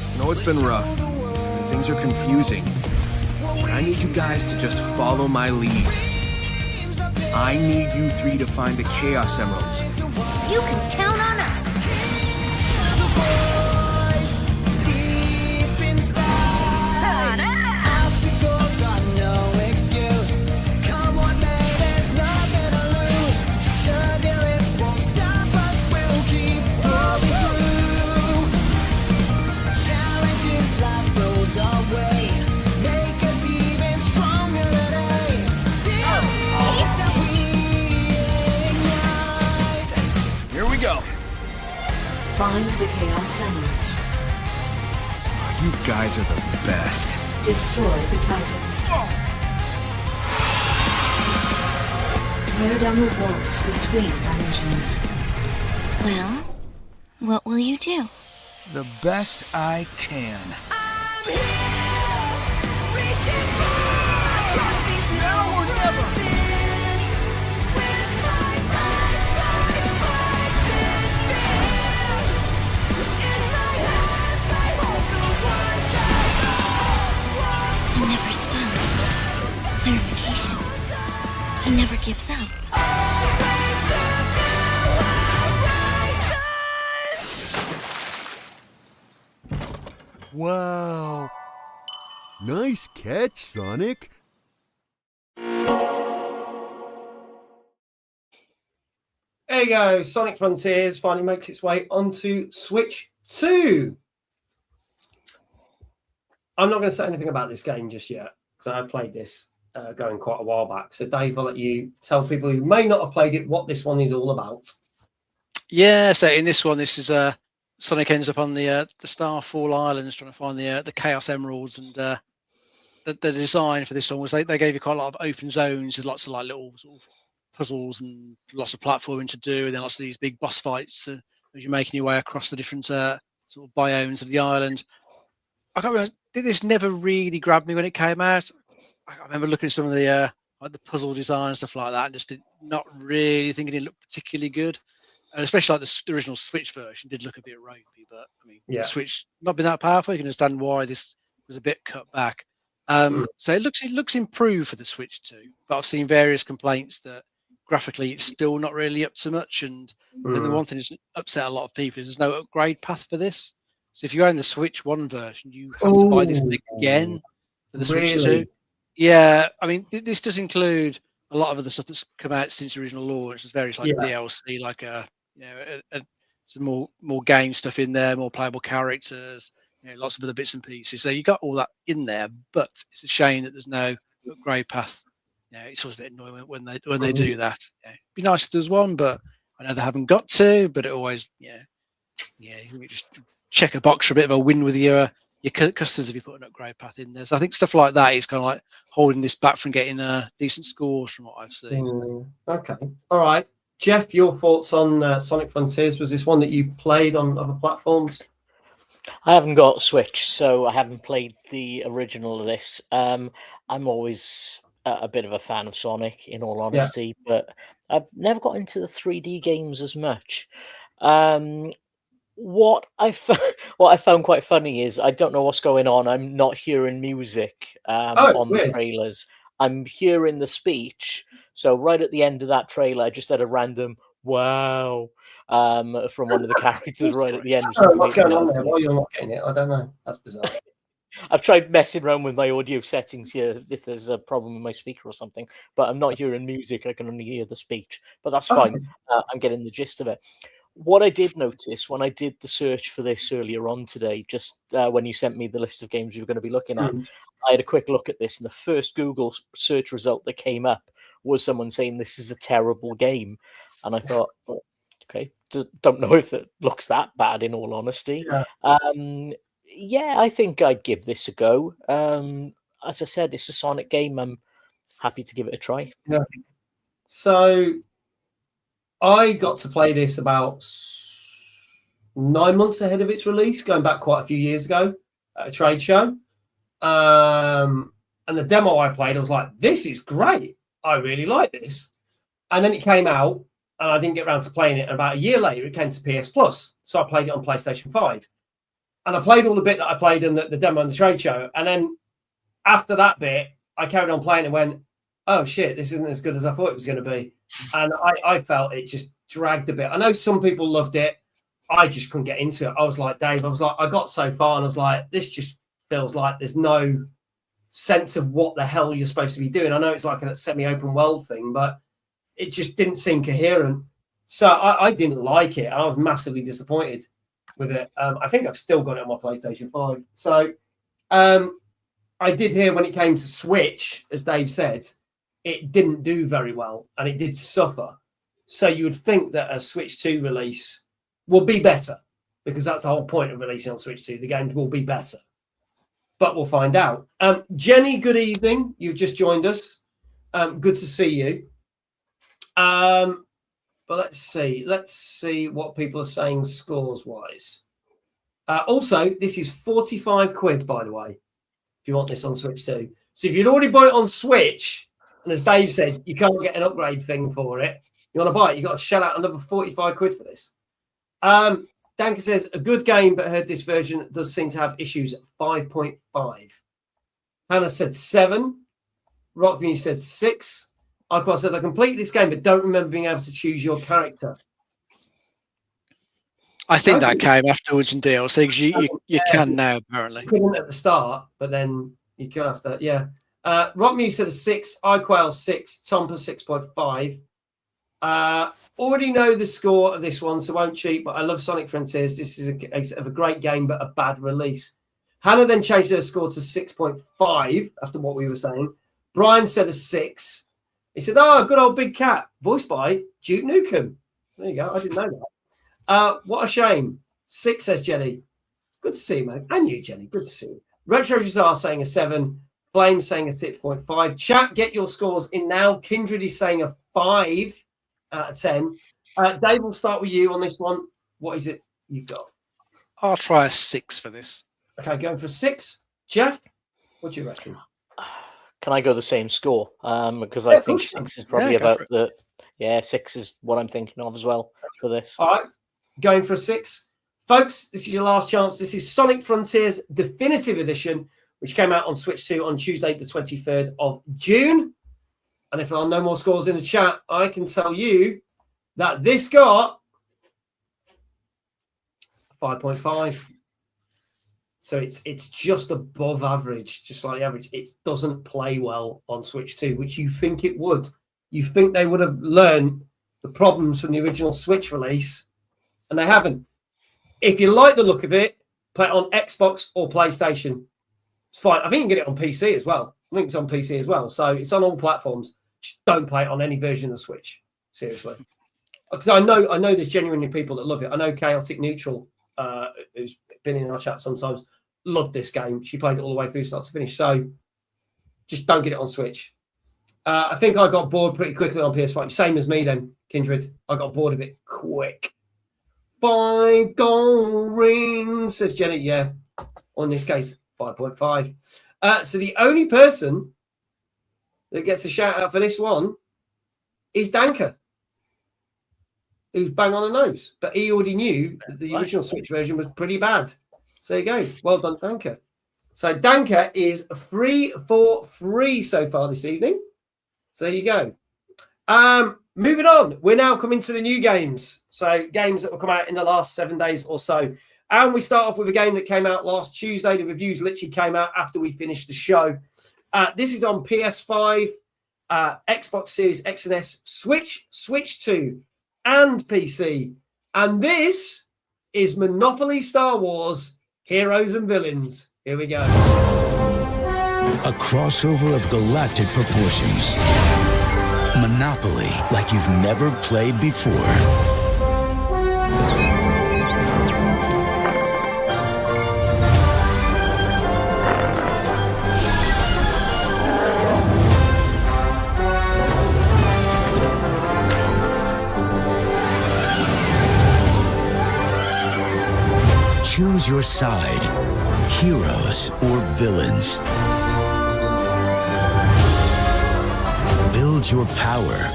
I know it's been rough, and things are confusing, but I need you guys to just follow my lead. I need you three to find the Chaos Emeralds. You can count on us. The voice deep inside. Obstacles are no excuse. Come what may, there's nothing to lose. Turbulence won't stop us. We'll keep moving through. Challenges life throws our way make us even stronger today. These that we ignite. Here we go. Find the Chaos Emeralds. You guys are the best. Destroy the Titans. Tear down the walls between dimensions. Well, what will you do? The best I can. I'm here, reaching for across these now or never. With my fight this fear. In my hands I hold the ones I He never stops. Clarification. He never gives up. Wow. Nice catch, Sonic. There you go. Sonic Frontiers finally makes its way onto Switch 2. I'm not going to say anything about this game just yet because I played this going quite a while back. So, Dave, I'll let you tell people who may not have played it what this one is all about. Yeah, so in this one, this is Sonic ends up on the Starfall Islands trying to find the Chaos Emeralds, and the design for this one was they gave you quite a lot of open zones with lots of like little sort of puzzles and lots of platforming to do, and then lots of these big boss fights as you're making your way across the different sort of biomes of the island. I can't remember, this never really grabbed me when it came out. I remember looking at some of the like the puzzle design and stuff like that, and just not really thinking it looked particularly good. And especially like the original Switch version did look a bit ropey, but I mean, the Switch not been that powerful. You can understand why this was a bit cut back. So it looks improved for the Switch 2, but I've seen various complaints that graphically it's still not really up to much. And then the one thing that's upset a lot of people is there's no upgrade path for this. So if you own the Switch 1 version, you have to buy this thing again for the Switch 2. Yeah, I mean, this does include a lot of other stuff that's come out since the original launch. There's various like DLC, like some more game stuff in there, more playable characters, lots of other bits and pieces. So you got all that in there, but it's a shame that there's no upgrade path. It's always a bit annoying when they do that. It'd be nice if there's one, but I know they haven't got to. But it always, you just check a box for a bit of a win with your customers if you put an upgrade path in there. So I think stuff like that is kind of like holding this back from getting decent scores from what I've seen. Okay, all right. Geoff, your thoughts on Sonic Frontiers? Was this one that you played on other platforms? I haven't got Switch, so I haven't played the original of this. I'm always a bit of a fan of Sonic, in all honesty, but I've never got into the 3D games as much. What I found quite funny is I don't know what's going on. I'm not hearing music on the trailers. I'm hearing the speech. So right at the end of that trailer, I just had a random "wow" from one of the characters right at the end. What's going on there? Why you're not getting it? I don't know. That's bizarre. I've tried messing around with my audio settings here if there's a problem with my speaker or something, but I'm not hearing music. I can only hear the speech, but that's fine. I'm getting the gist of it. What I did notice when I did the search for this earlier on today, just when you sent me the list of games we were going to be looking at, I had a quick look at this, and the first Google search result that came up was someone saying this is a terrible game, and I thought, oh, okay, don't know if it looks that bad. In all honesty, yeah, I think I'd give this a go. As I said, it's a Sonic game. I'm happy to give it a try. Yeah. So I got to play this about 9 months ahead of its release, going back quite a few years ago at a trade show. And the demo I played, I was like, this is great. I really like this. And then it came out and I didn't get around to playing it. And about a year later, it came to PS Plus. So I played it on PlayStation 5. And I played all the bit that I played in the demo and the trade show. And then after that bit, I carried on playing and went, oh shit, this isn't as good as I thought it was going to be. And I felt it just dragged a bit. I know some people loved it. I just couldn't get into it. I was like, Dave, I got so far and I was like, this just feels like there's no sense of what the hell you're supposed to be doing. I know it's like a semi-open world thing, but it just didn't seem coherent. So I didn't like it. I was massively disappointed with it. I think I've still got it on my PlayStation 5. So I did hear when it came to Switch, as Dave said, it didn't do very well and it did suffer. So you would think that a Switch 2 release will be better, because that's the whole point of releasing on Switch 2. The game will be better. But we'll find out. Jenny, good evening. You've just joined us. Good to see you. But let's see what people are saying scores-wise. Also, this is 45 quid, by the way, if you want this on Switch 2. So if you'd already bought it on Switch, and as Dave said, you can't get an upgrade thing for it, you want to buy it, you've got to shell out another 45 quid for this. Danka says, a good game, but heard this version does seem to have issues. 5.5. Hannah said 7. Rockme said 6. Aqua said, I completed this game, but don't remember being able to choose your character. I think that came afterwards in DLC, because you can now, apparently. Couldn't at the start, but then you could have to, yeah. Rockme said a 6. iQuail 6. Tompa 6.5. Already know the score of this one, so won't cheat, but I love Sonic Frontiers. This is a case of a great game, but a bad release. Hannah then changed her score to 6.5 after what we were saying. Brian said a 6. He said, oh, good old Big Cat, voiced by Duke Nukem. There you go. I didn't know that. What a shame. 6, says Jenny. Good to see you, mate. And you, Jenny. Good to see you. Retro Jazar saying a 7. Flame saying a 6.5. Chat, get your scores in now. Kindred is saying a 5 out of 10. Dave, we'll start with you on this one. What is it you've got? I'll try a 6 for this. Okay, going for 6. Jeff, what do you reckon? Can I go the same score? Because I think 6 is probably about the... Yeah, 6 is what I'm thinking of as well for this. All right, going for a 6. Folks, this is your last chance. This is Sonic Frontiers Definitive Edition, which came out on Switch 2 on Tuesday, the 23rd of June. And if there are no more scores in the chat, I can tell you that this got 5.5. So it's just above average, just slightly average. It doesn't play well on Switch 2, which you think it would. You think they would have learned the problems from the original Switch release, and they haven't. If you like the look of it, play it on Xbox or PlayStation. It's fine. I think you can get it on PC as well. I think it's on PC as well. So it's on all platforms. Just don't play it on any version of the Switch. Seriously. Because I know there's genuinely people that love it. I know Chaotic Neutral, who's been in our chat sometimes, loved this game. She played it all the way through start to finish. So just don't get it on Switch. I think I got bored pretty quickly on PS5. Same as me then, Kindred. I got bored of it quick. 5 gold rings, says Jenny. Yeah, on this case, 5.5. So the only person that gets a shout out for this one is Danka, who's bang on the nose. But he already knew that the original Switch version was pretty bad. So there you go. Well done, Danka. So Danka is 3 for 3 so far this evening. So there you go. Moving on. We're now coming to the new games. So games that will come out in the last 7 days or so. And we start off with a game that came out last Tuesday. The reviews literally came out after we finished the show. This is on PS5, Xbox Series X and S, Switch, Switch 2, and PC. And this is Monopoly Star Wars Heroes and Villains. Here we go. a crossover of galactic proportions. Monopoly like you've never played before. Choose your side, heroes or villains. Build your power,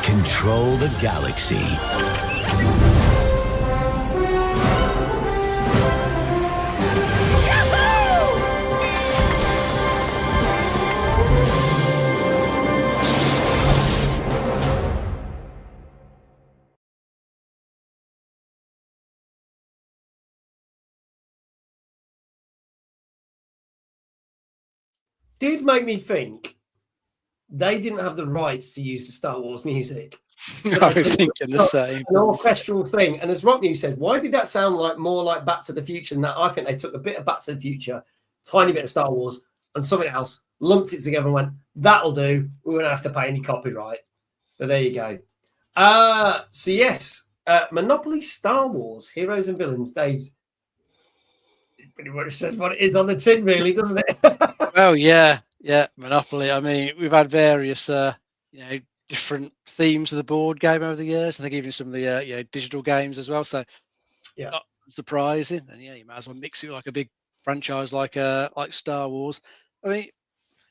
control the galaxy. Did make me think they didn't have the rights to use the Star Wars music. So I was thinking the same. An orchestral thing. And as Rock News said, why did that sound like more like Back to the Future than that? I think they took a bit of Back to the Future, tiny bit of Star Wars, and something else, lumped it together and went, that'll do. We won't have to pay any copyright. But there you go. So yes, Monopoly Star Wars, Heroes and Villains. Dave, it pretty much says what it is on the tin, really, doesn't it? Oh yeah, Monopoly. I mean, we've had various, different themes of the board game over the years. I think even some of the digital games as well. So yeah, not surprising. And yeah, you might as well mix it with like a big franchise like Star Wars. I mean, it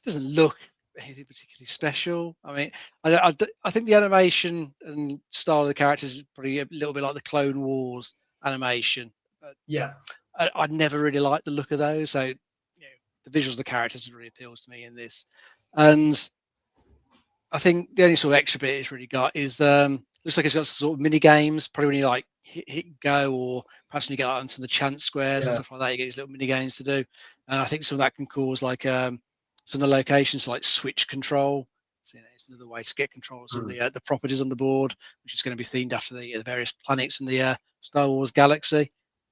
doesn't look anything particularly special. I mean, I think the animation and style of the characters is probably a little bit like the Clone Wars animation. Yeah, I never really liked the look of those. So the visuals of the characters really appeals to me in this. And I think the only sort of extra bit it's really got is looks like it's got some sort of mini games. Probably when you like hit go, or perhaps when you get onto the chance squares and stuff like that, you get these little mini games to do. And I think some of that can cause like some of the locations like switch control. So, it's another way to get control of some of the properties on the board, which is going to be themed after the various planets in the Star Wars galaxy.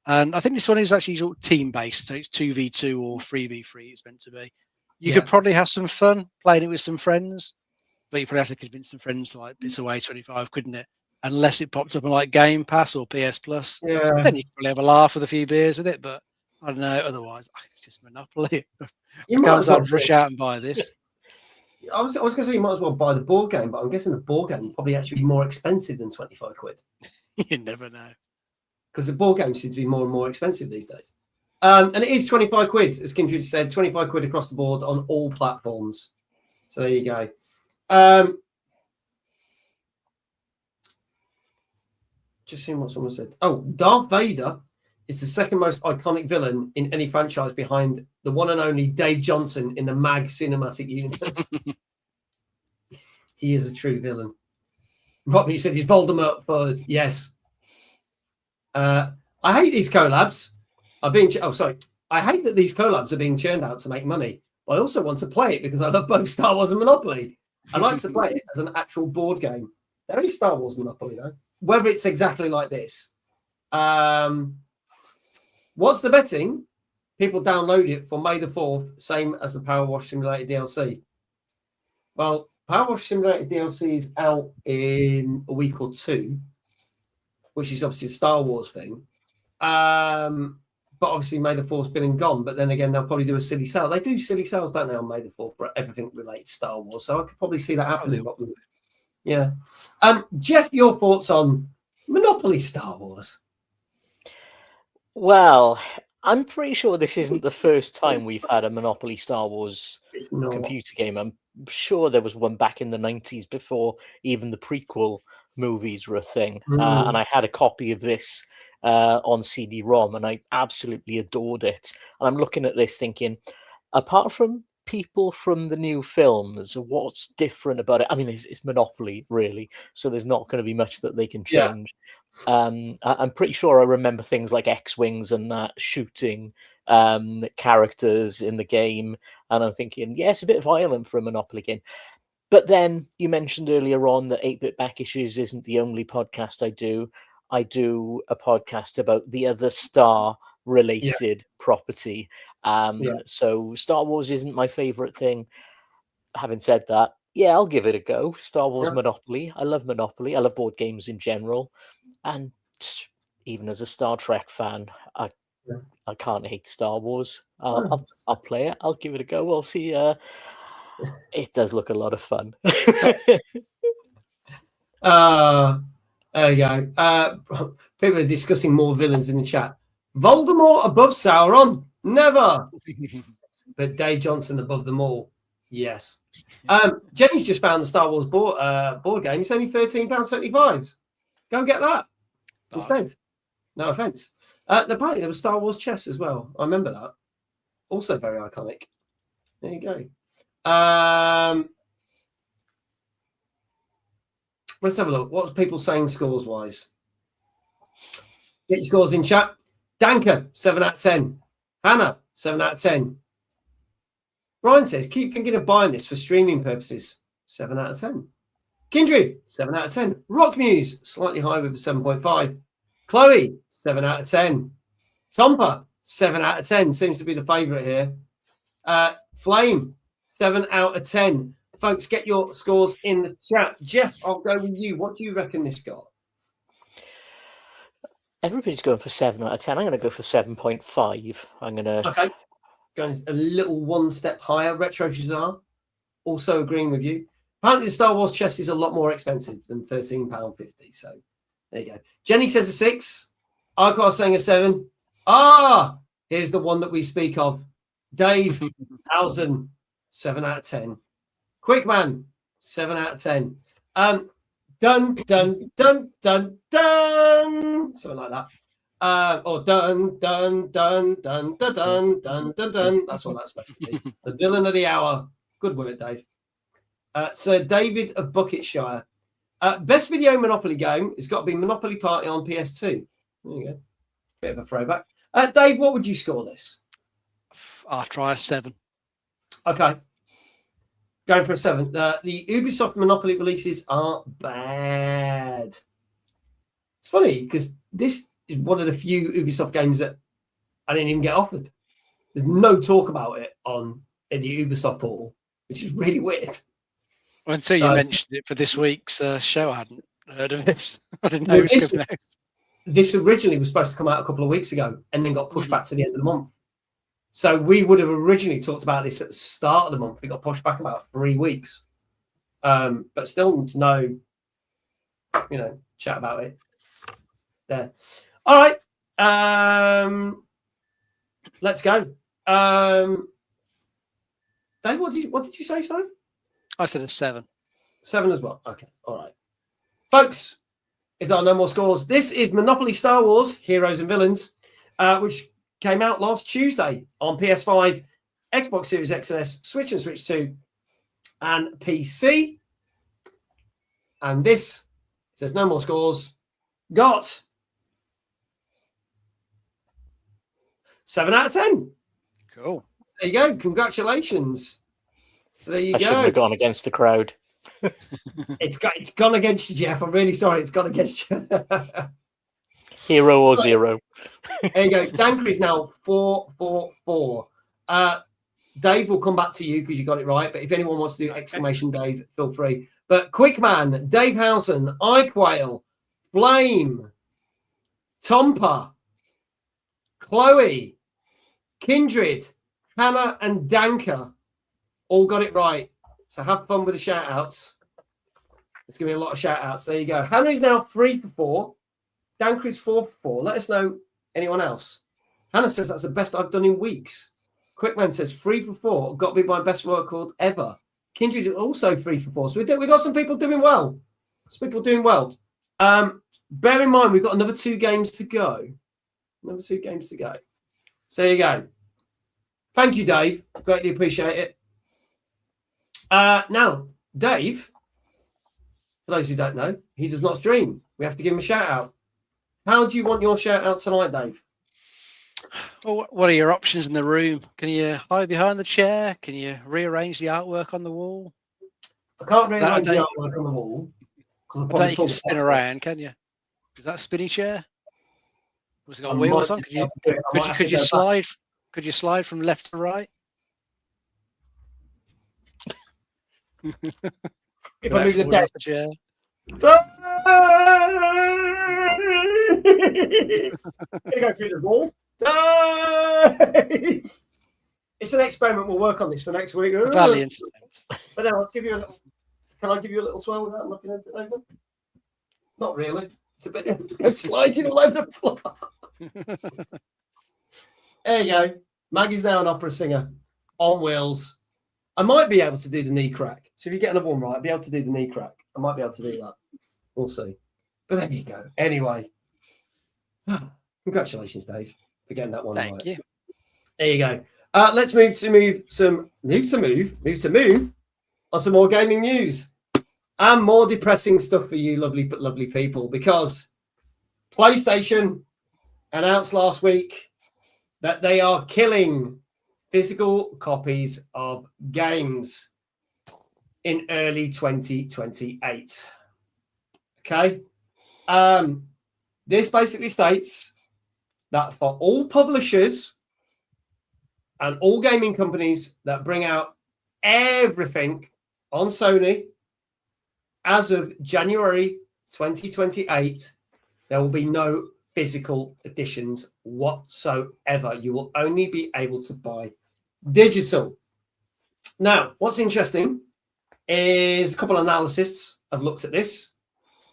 And I think this one is actually sort of team-based, so it's 2v2 or 3v3 it's meant to be. You could probably have some fun playing it with some friends, but you probably have to convince some friends to like bits away 25, couldn't it? Unless it popped up on like Game Pass or PS Plus. Yeah. Then you could probably have a laugh with a few beers with it, but I don't know, otherwise it's just Monopoly. I can't rush out and buy this. I was going to say you might as well buy the board game, but I'm guessing the board game will probably actually be more expensive than 25 quid. You never know. Because the board games seem to be more and more expensive these days. And it is 25 quid, as Kindred said, 25 quid across the board on all platforms. So there you go. Just seeing what someone said. Oh, Darth Vader is the second most iconic villain in any franchise behind the one and only Dave Johnson in the MAG cinematic universe. He is a true villain. Robbie said he's Voldemort third. Yes. I hate these collabs. I hate that these collabs are being churned out to make money. But I also want to play it because I love both Star Wars and Monopoly. I like to play it as an actual board game. There is Star Wars Monopoly, though. Whether it's exactly like this. What's the betting? People download it for May the 4th, same as the Power Wash Simulator DLC. Well, Power Wash Simulator DLC is out in a week or two, which is obviously a Star Wars thing. But obviously May the 4th's been and gone. But then again, they'll probably do a silly sale. They do silly sales, don't they, on May the 4th for everything related to Star Wars. So I could probably see that happening. Yeah. Geoff, your thoughts on Monopoly Star Wars? Well, I'm pretty sure this isn't the first time we've had a Monopoly Star Wars computer game. I'm sure there was one back in the 90s before even the prequel movies were a thing. And I had a copy of this on CD-ROM, and I absolutely adored it. And I'm looking at this thinking, apart from people from the new films, what's different about it? I mean, it's Monopoly, really, so there's not going to be much that they can change. I'm pretty sure I remember things like X-Wings and that shooting characters in the game, and I'm thinking, yeah, it's a bit violent for a Monopoly game. But then you mentioned earlier on that 8-Bit Back Issues isn't the only podcast I do. I do a podcast about the other star related property. So Star Wars isn't my favorite thing. Having said that, yeah, I'll give it a go. Star Wars Monopoly. I love Monopoly. I love board games in general. And even as a Star Trek fan, I can't hate Star Wars. I'll play it. I'll give it a go. We'll see. It does look a lot of fun. There you go. People are discussing more villains in the chat. Voldemort above Sauron? Never. But Dave Johnson above them all? Yes. Jenny's just found the Star Wars board game. It's only £13.75. Go get that instead. No offense. Apparently there was Star Wars chess as well. I remember that. Also very iconic. There you go. Let's have a look. What's people saying scores wise? Get your scores in chat. Danker, 7 out of 10. Hannah, 7 out of 10. Brian says, keep thinking of buying this for streaming purposes. 7 out of 10. Kindred, 7 out of 10. Rockmuse, slightly high with a 7.5. Chloe, 7 out of 10. Tompa, 7 out of 10. Seems to be the favourite here. Flame, 7 out of 10. Folks, get your scores in the chat. Geoff, I'll go with you. What do you reckon this got? Everybody's going for 7 out of 10. I'm going to go for 7.5. I'm going to... Okay. Going a little one step higher. Retro Shazar, also agreeing with you. Apparently the Star Wars chest is a lot more expensive than £13.50. So there you go. Jenny says a 6. Arcos saying a 7. Here's the one that we speak of. Dave Housen, 7 out of 10. Quickman, 7 out of 10. Dun, dun, dun, dun, dun. Something like that. Or dun, dun, dun, dun, dun, dun, dun, dun, dun. That's what that's supposed to be. The villain of the hour. Good work, Dave. Sir David of Bucketshire. Best video Monopoly game has got to be Monopoly Party on PS2. There you go. Bit of a throwback. Dave, what would you score this? I'll try a 7. Okay. Going for a 7. The Ubisoft Monopoly releases are bad. It's funny because this is one of the few Ubisoft games that I didn't even get offered. There's no talk about it on the Ubisoft portal, which is really weird. Until you mentioned it for this week's show, I hadn't heard of this. I didn't know it was coming out. This originally was supposed to come out a couple of weeks ago and then got pushed back to the end of the month. So we would have originally talked about this at the start of the month. It got pushed back about 3 weeks. But still no, chat about it there. All right. Let's go. Dave, what did you say, sorry? I said a 7. 7 as well. Okay. All right. Folks, if there are no more scores, this is Monopoly Star Wars, Heroes and Villains, which came out last Tuesday on PS5, Xbox Series X and S, Switch and Switch 2, and PC. And this, if there's no more scores, got 7 out of 10. Cool. There you go. Congratulations. So there you I go. shouldn't have gone against the crowd. It's gone against you, Geoff. I'm really sorry. It's gone against you. Hero or zero. There you go. Danker is now 4-4-4. Dave, will come back to you because you got it right. But if anyone wants to do exclamation Dave, feel free. But Quickman, Dave Housen, Iquail, Flame, Tompa, Chloe, Kindred, Hannah, and Danker all got it right. So have fun with the shout outs. There's going to be a lot of shout outs. There you go. Hannah is now 3 for 4. Danker is 4 for 4. Let us know anyone else. Hannah says that's the best I've done in weeks. Quickman says 3 for 4. Got to be my best record ever. Kindred is also 3 for 4. So we got some people doing well. Some people doing well. Bear in mind, we've got another 2 games to go. So there you go. Thank you, Dave. Greatly appreciate it. Now, Dave, for those who don't know, he does not stream. We have to give him a shout out. How do you want your shout out tonight, Dave? Well, what are your options in the room? Can you hide behind the chair? Can you rearrange the artwork on the wall? I can't rearrange the artwork on the wall. I don't think you can spin around, can you? Is that a spinny chair? Was it got wheels on? Could you slide? Could you slide from left to right? If I move the deck. chair. Gonna go through the wall. Dave! It's an experiment. We'll work on this for next week. Valiant. But then I'll give you a little. Can I give you a little swirl without looking at it over? Not really. It's a bit sliding all over the floor. There you go. Maggie's now an opera singer on wheels. I might be able to do the knee crack. So if you get another one right, I'll be able to do the knee crack. I might be able to do that. We'll see. But there you go. Anyway, congratulations, Dave, for getting that one right. Thank you. There you go. Let's move on some more gaming news and more depressing stuff for you, lovely people, because PlayStation announced last week that they are killing physical copies of games in early 2028. Okay. This basically states that for all publishers and all gaming companies that bring out everything on Sony as of January 2028, there will be no physical editions whatsoever. You will only be able to buy digital. Now, what's interesting is a couple of analysts have looked at this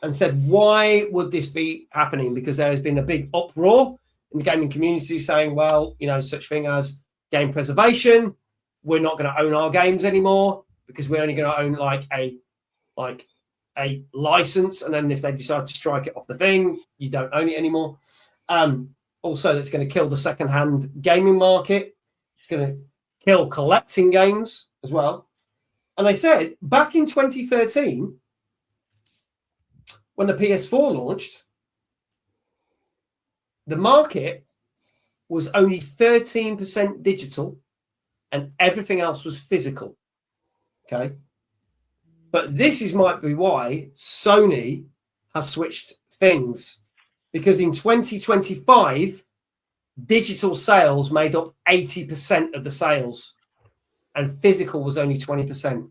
and said, why would this be happening? Because there has been a big uproar in the gaming community saying, well, you know, such thing as game preservation. We're not going to own our games anymore because we're only going to own like a license. And then if they decide to strike it off the thing, you don't own it anymore. Also, it's going to kill the second-hand gaming market. It's going to kill collecting games as well. And they said back in 2013, when the PS4 launched, the market was only 13% digital and everything else was physical. Okay. But might be why Sony has switched things, because in 2025, digital sales made up 80% of the sales and physical was only 20%.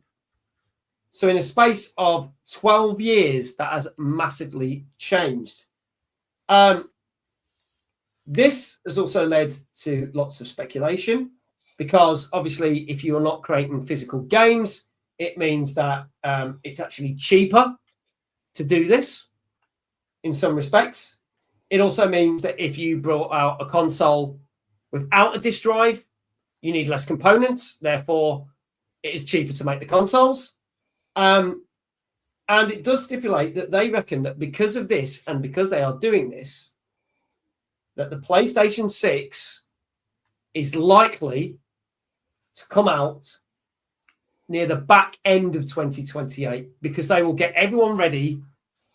So in a space of 12 years, that has massively changed. This has also led to lots of speculation, because obviously if you are not creating physical games, it means that it's actually cheaper to do this in some respects. It also means that if you brought out a console without a disk drive, you need less components. Therefore, it is cheaper to make the consoles. And it does stipulate that they reckon that because of this and because they are doing this, that the PlayStation 6 is likely to come out near the back end of 2028, because they will get everyone ready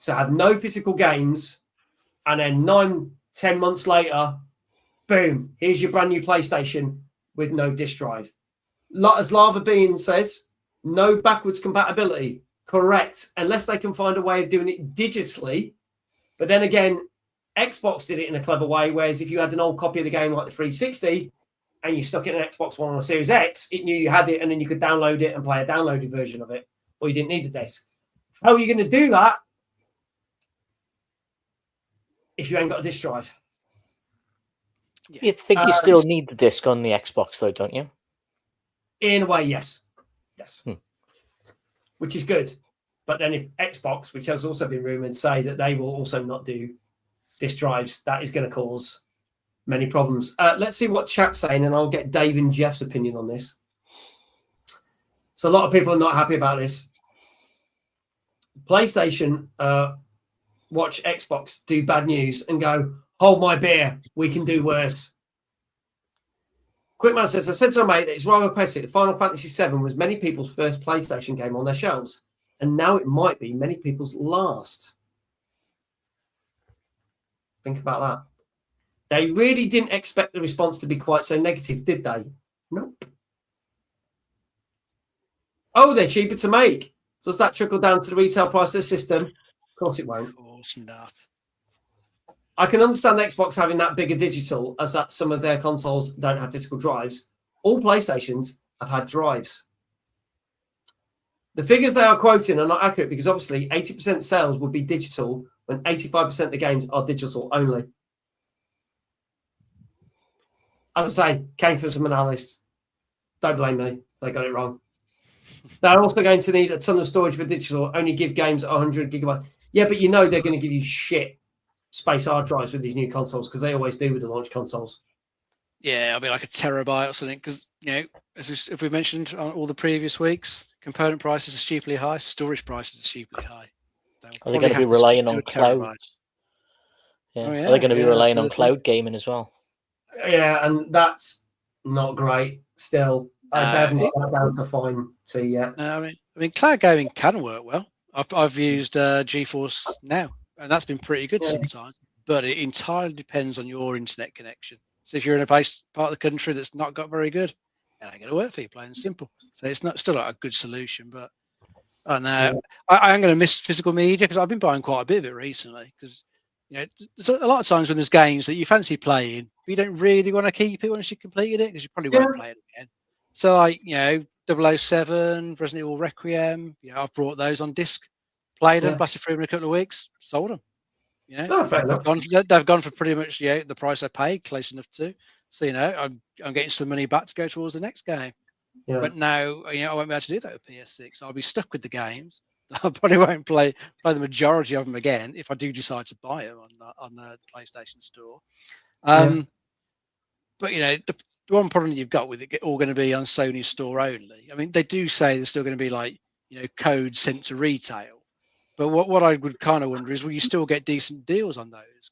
to have no physical games, and then 9-10 months later, boom, here's your brand new PlayStation with no disk drive. As Lava Bean says, no backwards compatibility. Correct, unless they can find a way of doing it digitally. But then again, Xbox did it in a clever way, whereas if you had an old copy of the game like the 360 and you stuck it in an Xbox One or a Series X, it knew you had it, and then you could download it and play a downloaded version of it, or you didn't need the disc. How are you going to do that if you ain't got a disc drive? Yeah. You think you still need the disc on the Xbox, though, don't you? In a way, yes. Yes. Which is good. But then if Xbox, which has also been rumoured, say that they will also not do disk drives, that is going to cause many problems. Let's see what chat's saying, and I'll get Dave and Geoff's opinion on this. So a lot of people are not happy about this. PlayStation watch Xbox do bad news and go, hold my beer, we can do worse. Quickman says, I said to a mate that it's rather pathetic. Final Fantasy VII was many people's first PlayStation game on their shelves, and now it might be many people's last. Think about that. They really didn't expect the response to be quite so negative, did they? Nope. Oh, they're cheaper to make. So does that trickle down to the retail price of the system? Of course it won't. Of course not. I can understand Xbox having that bigger digital, as that some of their consoles don't have physical drives. All PlayStations have had drives. The figures they are quoting are not accurate because obviously 80% sales would be digital when 85% of the games are digital only. As I say, came from some analysts. Don't blame me. They got it wrong. They're also going to need a ton of storage for digital, only give games 100 gigabytes. Yeah, but you know they're going to give you shit space hard drives with these new consoles because they always do with the launch consoles. Yeah, I mean, like a terabyte or something, because, if we mentioned on all the previous weeks, component prices are stupidly high, storage prices are stupidly high. Are they going to be relying on cloud? Yeah. Oh, yeah. Are they going to be relying on cloud gaming as well? Yeah, and that's not great still. I haven't got that down to fine see yet. No, I mean, cloud gaming can work well. I've used GeForce Now, and that's been pretty good sometimes. But it entirely depends on your internet connection. So if you're in a place part of the country that's not got very good, it ain't going to work for you, plain and simple. So it's still not a good solution. But I know I am going to miss physical media because I've been buying quite a bit of it recently. Because there's a lot of times when there's games that you fancy playing, but you don't really want to keep it once you've completed it because you probably won't play it again. So, like, 007, Resident Evil Requiem, I've brought those on disc, played them, blasted through them in a couple of weeks, sold them. They've gone for pretty much the price I paid, close enough to. So, I'm getting some money back to go towards the next game. Yeah. But now, I won't be able to do that with PS6. I'll be stuck with the games. I probably won't play the majority of them again if I do decide to buy them on the PlayStation Store. But the one problem you've got with it all going to be on Sony's store only. I mean, they do say there's still going to be like codes sent to retail, but what I would kind of wonder is will you still get decent deals on those?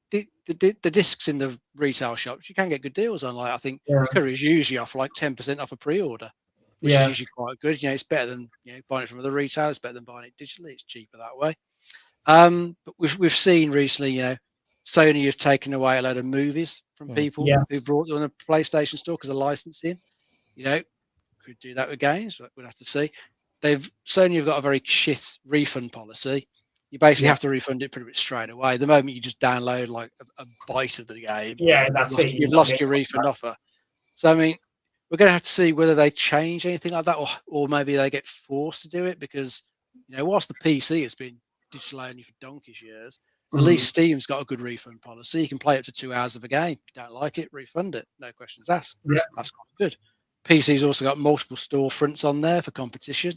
Because the discs in the retail shops you can get good deals on. Like I think Curry is usually off like 10% off a pre-order, which is usually quite good. It's better than buying it from other retailers. Better than buying it digitally. It's cheaper that way. But we've seen recently, Sony have taken away a load of movies from people who brought them on the PlayStation Store because of licensing. Could do that with games, but we'll have to see. Sony have got a very shit refund policy. You basically have to refund it pretty much straight away. The moment you just download like a bite of the game, you've lost your refund offer. So I mean, we're going to have to see whether they change anything like that, or maybe they get forced to do it because whilst the PC has been digital only for donkey's years. At least Steam's got a good refund policy. You can play up to 2 hours of a game. If you don't like it, refund it. No questions asked. Yeah. That's quite good. PC's also got multiple storefronts on there for competition.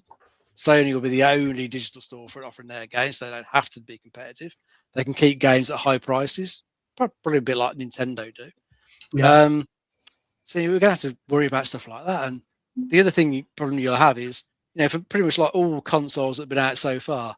Sony will be the only digital storefront offering their games, so they don't have to be competitive. They can keep games at high prices, probably a bit like Nintendo do. Yeah. So we're going to have to worry about stuff like that. And the other problem you'll have is, for pretty much like all consoles that have been out so far,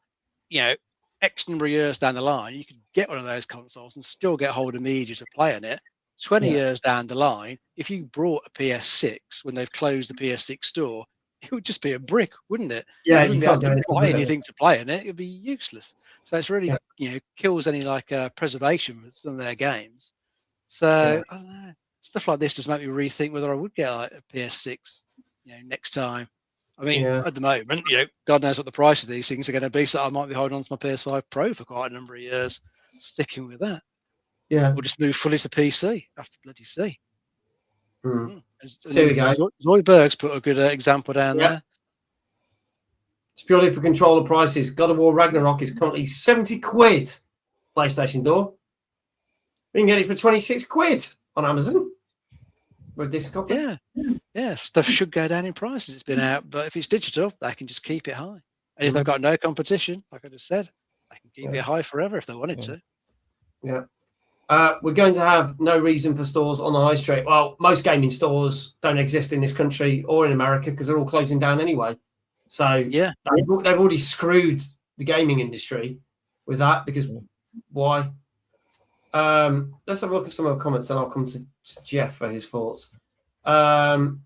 X number of years down the line, you could get one of those consoles and still get hold of media to play on it. 20 years down the line, if you brought a PS6 when they've closed the PS6 store, it would just be a brick, wouldn't it? Yeah, you wouldn't be able to buy anything to play on it. It'd be useless. So it's really, kills any preservation with some of their games. So I don't know. Stuff like this just make me rethink whether I would get like a PS6, next time. I mean, at the moment, God knows what the price of these things are going to be, so I might be holding on to my PS5 Pro for quite a number of years, sticking with that. Yeah. Or just move fully to PC. Have to bloody see. There we go. Zoidberg's put a good example down there. It's purely for controller prices. God of War Ragnarok is currently 70 quid PlayStation Door. We can get it for 26 quid on Amazon. For a disc copy. Yeah, stuff should go down in prices. It's been out, but if it's digital, they can just keep it high. And if they've got no competition, like I just said, they can keep it high forever if they wanted to. Yeah. We're going to have no reason for stores on the high street. Well, most gaming stores don't exist in this country or in America because they're all closing down anyway. So they've already screwed the gaming industry with that because why? Let's have a look at some of the comments and I'll come to Geoff for his thoughts. I've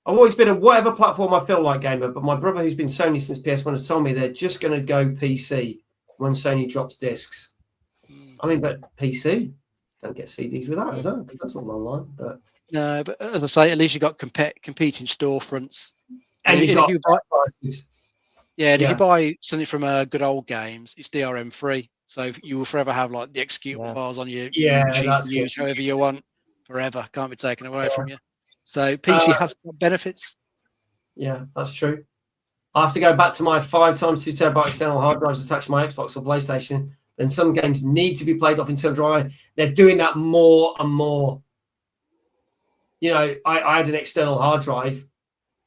always been a whatever platform I feel like gamer, but my brother who's been Sony since PS1 has told me they're just going to go PC when Sony drops discs. I mean, but PC don't get CDs with that, is that? Because that's all online. But no, but as I say, at least you've got competing storefronts. And you've got prices. Yeah, and if Yeah. you buy something from Good Old Games, it's DRM free. So you will forever have like the executable files on your machine that's to use good. however you want forever. Can't be taken away from you. So PC has got benefits. Yeah, that's true. I have to go back to my 5 times 2 terabyte external hard drives attached to my Xbox or PlayStation. Then some games need to be played off internal drive. They're doing that more and more. You know, I had an external hard drive,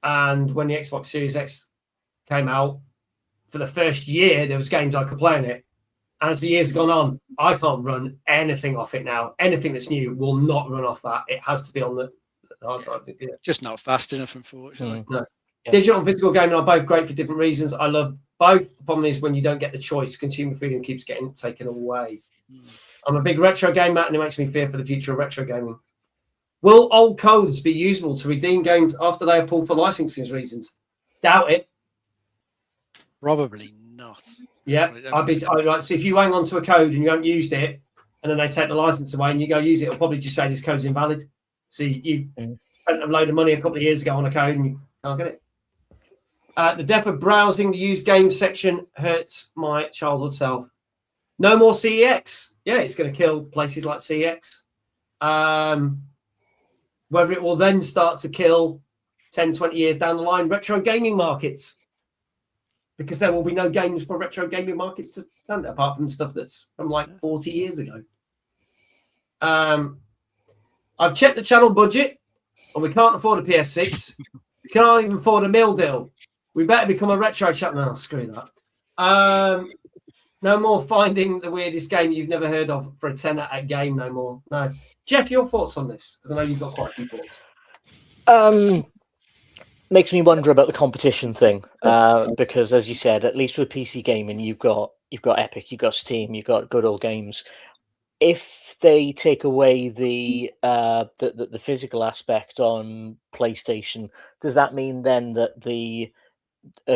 and when the Xbox Series X came out, for the first year, there was games I could play on it. As the years have gone on, I can't run anything off it now. Anything that's new will not run off that. It has to be on the hard drive. Yeah. Just not fast enough, unfortunately. No. Digital and physical gaming are both great for different reasons. I love both. The problem is when you don't get the choice, consumer freedom keeps getting taken away. I'm a big retro gamer, and it makes me fear for the future of retro gaming. Will old codes be usable to redeem games after they are pulled for licensing reasons? Doubt it. Probably not. Yeah, I'd like. So if you hang on to a code and you haven't used it, and then they take the license away and you go use it, it'll probably just say this code's invalid. So you spent a load of money a couple of years ago on a code and you can't get it. The death of browsing the used games section hurts my childhood self. No more CEX. Yeah, it's going to kill places like CEX. Whether it will then start to kill 10, 20 years down the line, retro gaming markets. Because there will be no games for retro gaming markets to stand apart from stuff that's from like 40 years ago. I've checked the channel budget and we can't afford a PS6. We can't even afford a meal deal. We better become a retro channel. No, screw that. No more finding the weirdest game you've never heard of for a 10 at a game. No more. No. Geoff, your thoughts on this? Because I know you've got quite a few thoughts. Makes me wonder about the competition thing, because as you said, at least with PC gaming, you've got Epic, you've got Steam, you've got Good Old Games. If they take away the physical aspect on PlayStation, does that mean then that the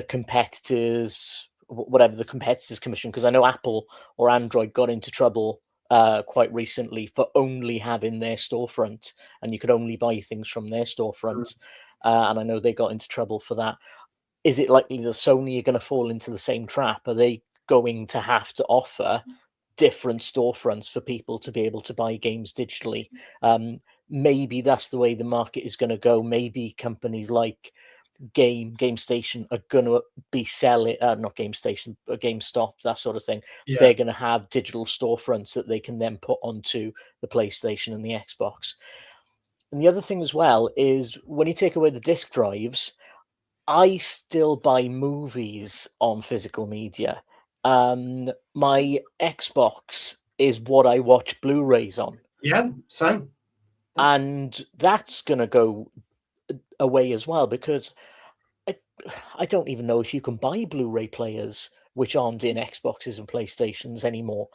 competitors, whatever the competitors commission, because I know Apple or Android got into trouble quite recently for only having their storefront, and you could only buy things from their storefront. And I know they got into trouble for that. Is it likely that Sony are going to fall into the same trap? Are they going to have to offer different storefronts for people to be able to buy games digitally? Maybe that's the way the market is going to go. Maybe companies like GameStation are going to be selling, not GameStation, but GameStop, that sort of thing. Yeah. They're going to have digital storefronts that they can then put onto the PlayStation and the Xbox. And the other thing as well is when you take away the disk drives, I still buy movies on physical media. My Xbox is what I watch Blu-rays on. Yeah, same. And that's going to go away as well, because I don't even know if you can buy Blu-ray players which aren't in Xboxes and PlayStations anymore.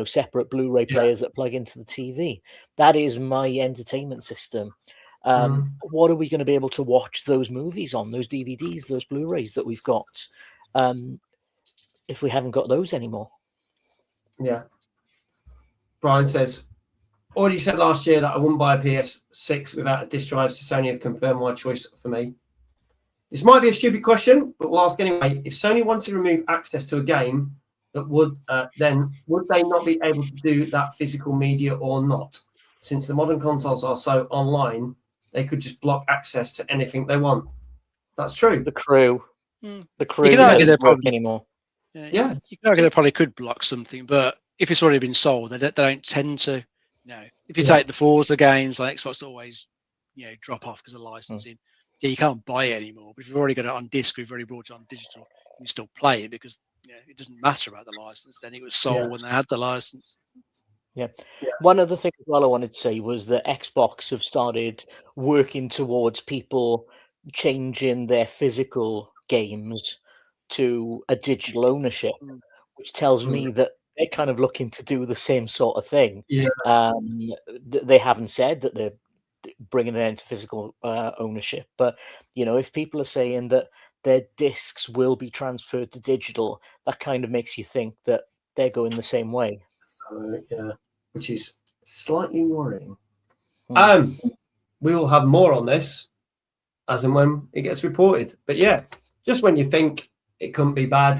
Separate Blu-ray players that plug into the TV. That is my entertainment system. What are we going to be able to watch those movies on, those DVDs, those Blu-rays that we've got, if we haven't got those anymore? Yeah. Brian says, already said last year that I wouldn't buy a PS6 without a disc drive, so Sony have confirmed my choice for me. This might be a stupid question, but we'll ask anyway. If Sony wanted to remove access to a game, then would they not be able to do that physical media or not? Since the modern consoles are so online, they could just block access to anything they want. That's true. The crew doesn't work anymore. Yeah. You can argue they probably could block something, but if it's already been sold, they don't tend to. If you take the Forza games, like Xbox always, drop off because of licensing. Yeah, you can't buy it anymore. But if you've already got it on disc, or you've already bought it on digital, you can still play it because it doesn't matter about the license. Then it was sold when they had the license. Yeah. One other thing as well I wanted to say was that Xbox have started working towards people changing their physical games to a digital ownership, which tells me that they're kind of looking to do the same sort of thing. Yeah. They haven't said that they're bringing it into physical ownership, but if people are saying that their discs will be transferred to digital, that kind of makes you think that they're going the same way. Yeah, which is slightly worrying. We will have more on this as and when it gets reported. But yeah, just when you think it couldn't be bad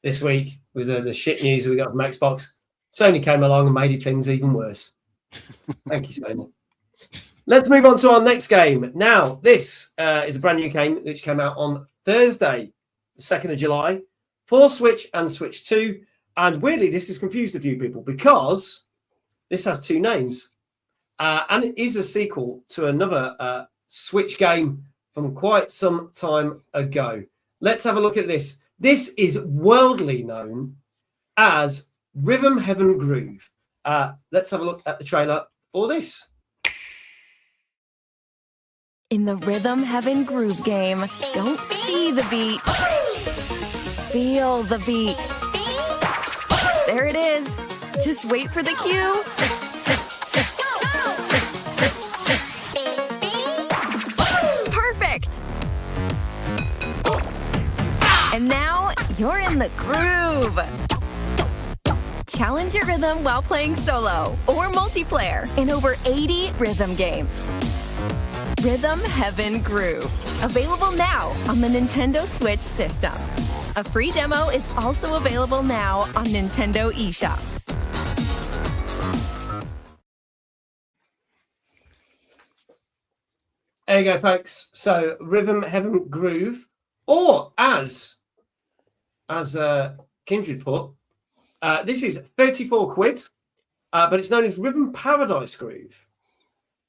this week with the shit news we got from Xbox. Sony came along and made things even worse. Thank you, Sony. Let's move on to our next game. Now, this is a brand new game which came out on Thursday, the 2nd of July, for Switch and Switch 2. And weirdly, this has confused a few people because this has two names. And it is a sequel to another Switch game from quite some time ago. Let's have a look at this. This is worldly known as Rhythm Heaven Groove. Let's have a look at the trailer for this. In the Rhythm Heaven Groove game, don't see the beat, feel the beat. There it is. Just wait for the cue. Perfect. And now you're in the groove. Challenge your rhythm while playing solo or multiplayer in over 80 rhythm games. Rhythm Heaven Groove. Available now on the Nintendo Switch system. A free demo is also available now on Nintendo eShop. There you go, folks. So Rhythm Heaven Groove, or as Kindred put, this is 34 quid, but it's known as Rhythm Paradise Groove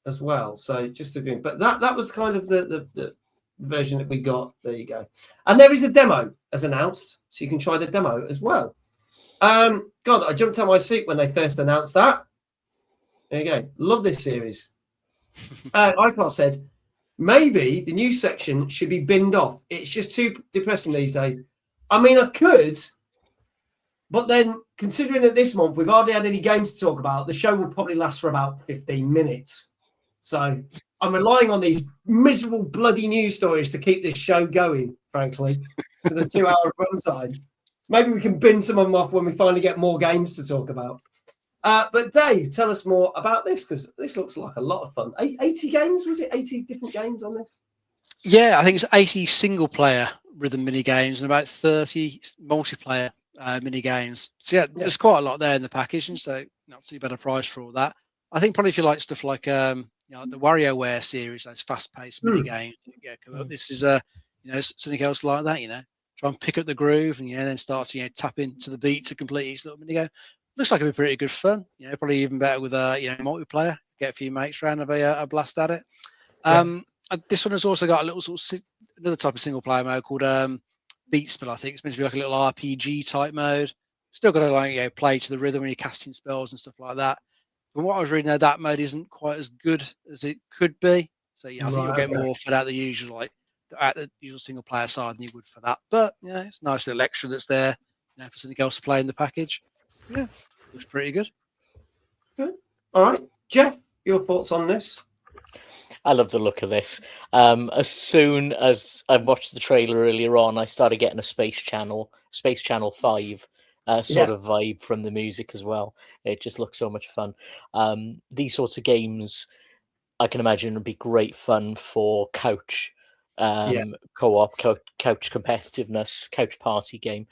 as well. So just to be, but that was kind of the version that we got. There you go. And there is a demo as announced, so you can try the demo as well. God, I jumped out my seat when they first announced that. There you go. Love this series. Icar said, maybe the news section should be binned off. It's just too depressing these days. I mean, I could, but then considering that this month we've hardly had any games to talk about, the show will probably last for about 15 minutes. So I'm relying on these miserable bloody news stories to keep this show going, frankly, for the 2-hour runtime. Maybe we can bin some of them off when we finally get more games to talk about. But Dave, tell us more about this, because this looks like a lot of fun. 80 games, was it? 80 different games on this? Yeah, I think it's 80 single player rhythm mini games and about 30 multiplayer mini games. So yeah, there's quite a lot there in the package, and so not too bad a price for all that. I think probably if you like stuff like the WarioWare series, those fast-paced mini games, this is something else like that. Try and pick up the groove and then start to tap into the beat to complete each little mini game. Looks like it'd be pretty good fun. Probably even better with multiplayer. Get a few mates around, have a blast at it. This one has also got a little another type of single player mode called Beat Spell. I think it's meant to be like a little RPG type mode. Still got to play to the rhythm when you're casting spells and stuff like that. From what I was reading, that mode isn't quite as good as it could be. So I think you'll get more for that the usual single player side than you would for that. But it's a nice little extra that's there for something else to play in the package. Yeah, looks pretty good. Good. All right, Geoff, your thoughts on this? I love the look of this. As soon as I watched the trailer earlier on, I started getting a Space Channel 5 sort of vibe from the music as well. It just looks so much fun. These sorts of games, I can imagine, would be great fun for couch co-op, couch competitiveness, couch party game.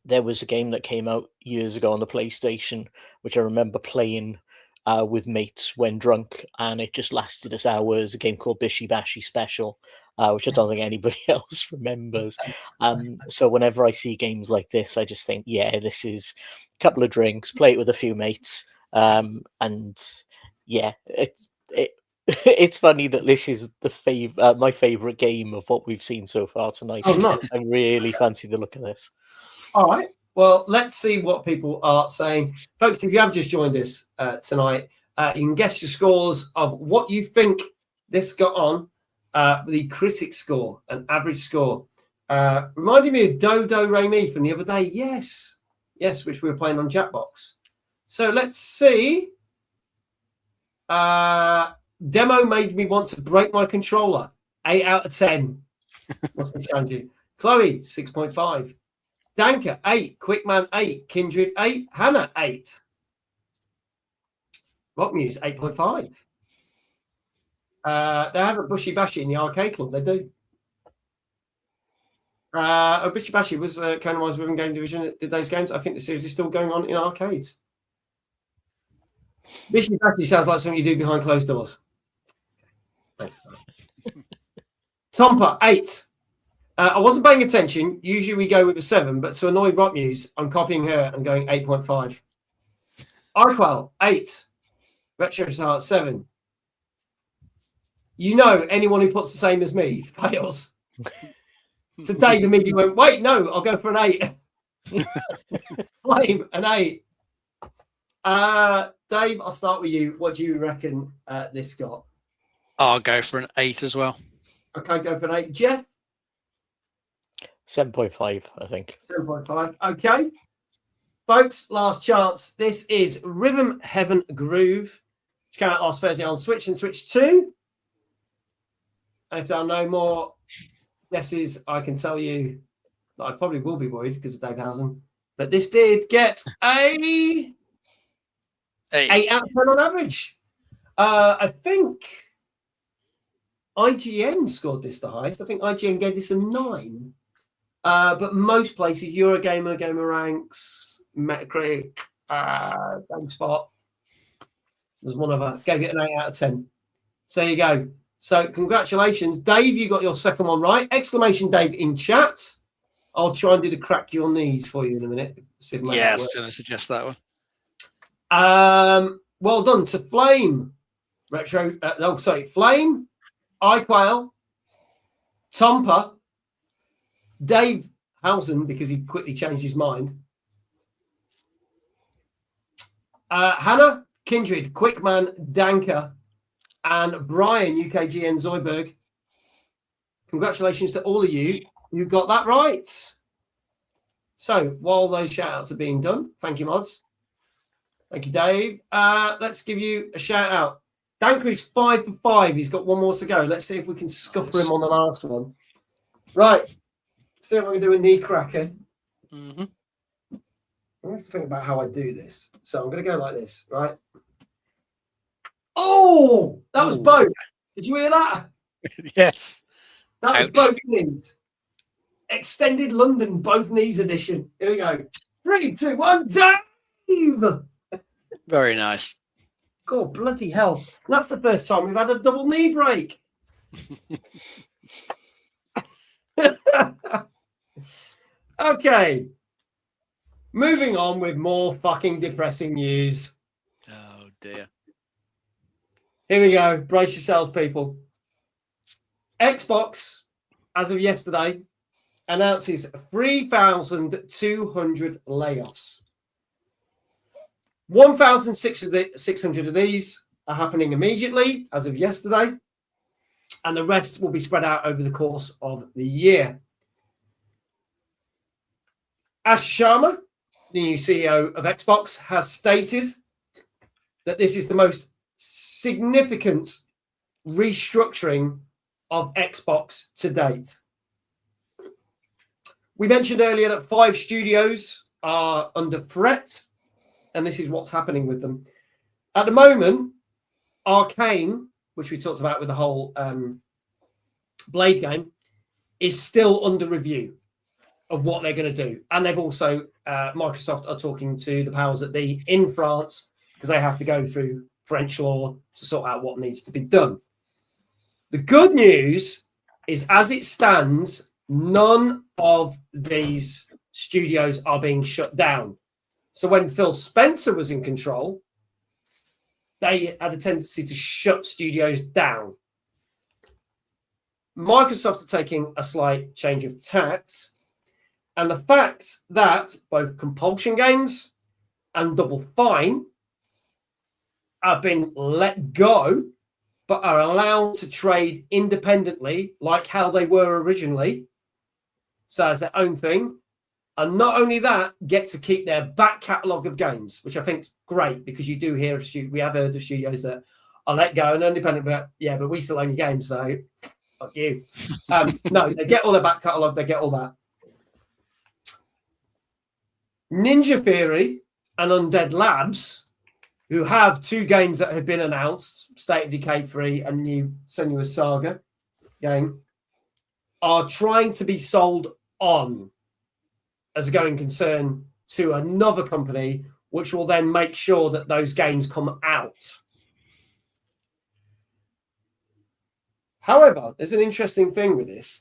There was a game that came out years ago on the PlayStation, which I remember playing with mates when drunk, and it just lasted us hours. A game called Bishi Bashi Special, which I don't think anybody else remembers. So whenever I see games like this, I just think, this is a couple of drinks, play it with a few mates, and it's funny that this is my favorite game of what we've seen so far tonight. Oh, nice. I really fancy the look of this. All right. Well, let's see what people are saying. Folks, if you have just joined us tonight, you can guess your scores of what you think this got on the critic score, an average score. Reminded me of Do Re Mi from the other day. Yes, which we were playing on Jackbox. So let's see. Demo made me want to break my controller. 8 out of 10. Must be challenging. Chloe, 6.5. Danker, 8. Quickman, 8. Kindred, 8. Hannah, 8. Rockmuse, 8.5. They have a Bushy Bashy in the arcade club. They do. Bishi Bashi was Conan Wise Women Game Division that did those games. I think the series is still going on in arcades. Bishi Bashi sounds like something you do behind closed doors. Thanks. Tompa, 8. I wasn't paying attention. Usually we go with a 7, but to annoy Rock News, I'm copying her and going 8.5. Iqual, 8. Retro Start, 7. You know, anyone who puts the same as me fails. So Dave immediately went, wait, no, I'll go for an 8. Flame, an 8. Dave, I'll start with you. What do you reckon this got? I'll go for an 8 as well. Okay, go for an 8. Geoff? 7.5, I think. 7.5. Okay. Folks, last chance. This is Rhythm Heaven Groove, which came out last Thursday on Switch and Switch 2. And if there are no more guesses, I can tell you that I probably will be worried because of Dave Housen. But this did get a 8 out of 10 on average. I think IGN scored this the highest. I think IGN gave this a 9. But most places, Eurogamer, GamerRanks, Metacritic, GameSpot, there's one other, gave it an 8 out of 10. So there you go. So congratulations. Dave, you got your second one right. Exclamation Dave in chat. I'll try and do the crack your knees for you in a minute. Yeah, I was going to suggest that one. Well done to Flame. Flame, iQuail, Tompa, Dave Housen, because he quickly changed his mind. Hannah, Kindred, Quickman, Danker, and Brian, UKGN Zoiberg. Congratulations to all of you who got that right. So while those shout outs are being done, thank you, mods. Thank you, Dave. Let's give you a shout out. Danker is 5 for 5. He's got one more to go. Let's see if we can scupper him on the last one. Right. See if I can do a knee cracker. Mm-hmm. I have to think about how I do this. So I'm going to go like this, right? Oh, that was both. Did you hear that? Yes. That was both knees. Extended London, both knees edition. Here we go. 3, 2, 1, Dave! Very nice. God, bloody hell. That's the first time we've had a double knee break. Okay. Moving on with more fucking depressing news. Oh, dear. Here we go. Brace yourselves, people. Xbox, as of yesterday, announces 3,200 layoffs. 1,600 of these are happening immediately, as of yesterday, and the rest will be spread out over the course of the year. Ash Sharma, the new CEO of Xbox, has stated that this is the most significant restructuring of Xbox to date. We mentioned earlier that 5 studios are under threat, and this is what's happening with them. At the moment, Arcane, which we talked about with the whole Blade game, is still under review of what they're going to do. And they've also, Microsoft are talking to the powers that be in France because they have to go through French law to sort out what needs to be done. The good news is, as it stands, none of these studios are being shut down. So when Phil Spencer was in control, they had a tendency to shut studios down. Microsoft are taking a slight change of tack. And the fact that both Compulsion Games and Double Fine have been let go, but are allowed to trade independently, like how they were originally, so as their own thing. And not only that, get to keep their back catalogue of games, which I think is great, because you do hear of we have heard of studios that are let go and independent, but yeah, but we still own your games, so fuck you. No, they get all their back catalogue, they get all that. Ninja Theory and Undead Labs, who have 2 games that have been announced, State of Decay 3 and new Senua's Saga game, are trying to be sold on as a going concern to another company, which will then make sure that those games come out. However, there's an interesting thing with this.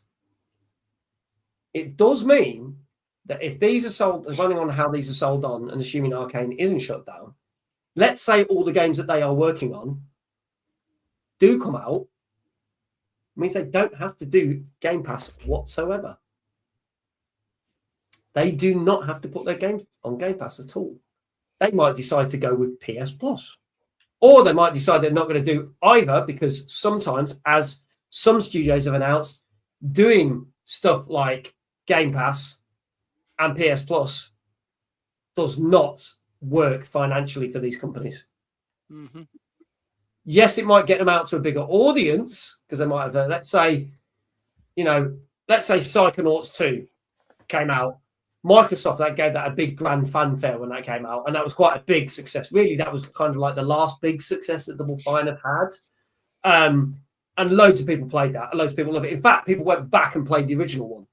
It does mean that if these are sold, depending on how these are sold on, and assuming Arcane isn't shut down, let's say all the games that they are working on do come out, it means they don't have to do Game Pass whatsoever. They do not have to put their games on Game Pass at all. They might decide to go with PS Plus. Or they might decide they're not going to do either, because sometimes, as some studios have announced, doing stuff like Game Pass and PS Plus does not work financially for these companies. Mm-hmm. Yes, it might get them out to a bigger audience, because they might have, let's say Psychonauts 2 came out. Microsoft, that gave that a big grand fanfare when that came out, and that was quite a big success. Really, that was kind of like the last big success that Double Fine have had. And loads of people played that, and loads of people love it. In fact, people went back and played the original one.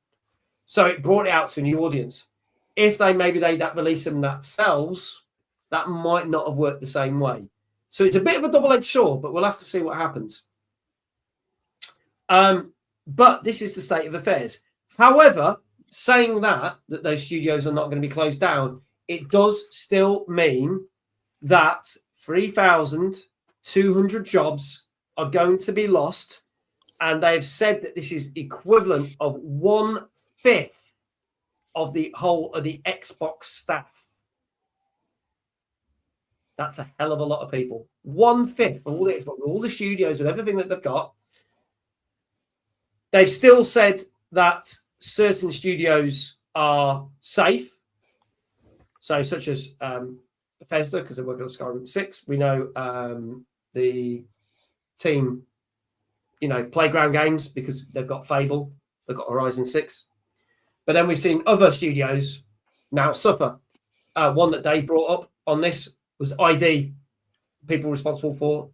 So it brought it out to a new audience. If they that release them themselves, that might not have worked the same way. So it's a bit of a double-edged sword, but we'll have to see what happens. But this is the state of affairs. However, saying that those studios are not going to be closed down, it does still mean that 3,200 jobs are going to be lost, and they've said that this is equivalent of 1/5 of the whole of the Xbox staff. That's a hell of a lot of people. 1/5 of all the Xbox, all the studios and everything that they've got. They've still said that certain studios are safe. So, such as Bethesda, because they're working on Skyrim 6. We know the team, Playground Games, because they've got Fable, they've got Horizon 6. But then we've seen other studios now suffer. One that Dave brought up on this was ID, people responsible for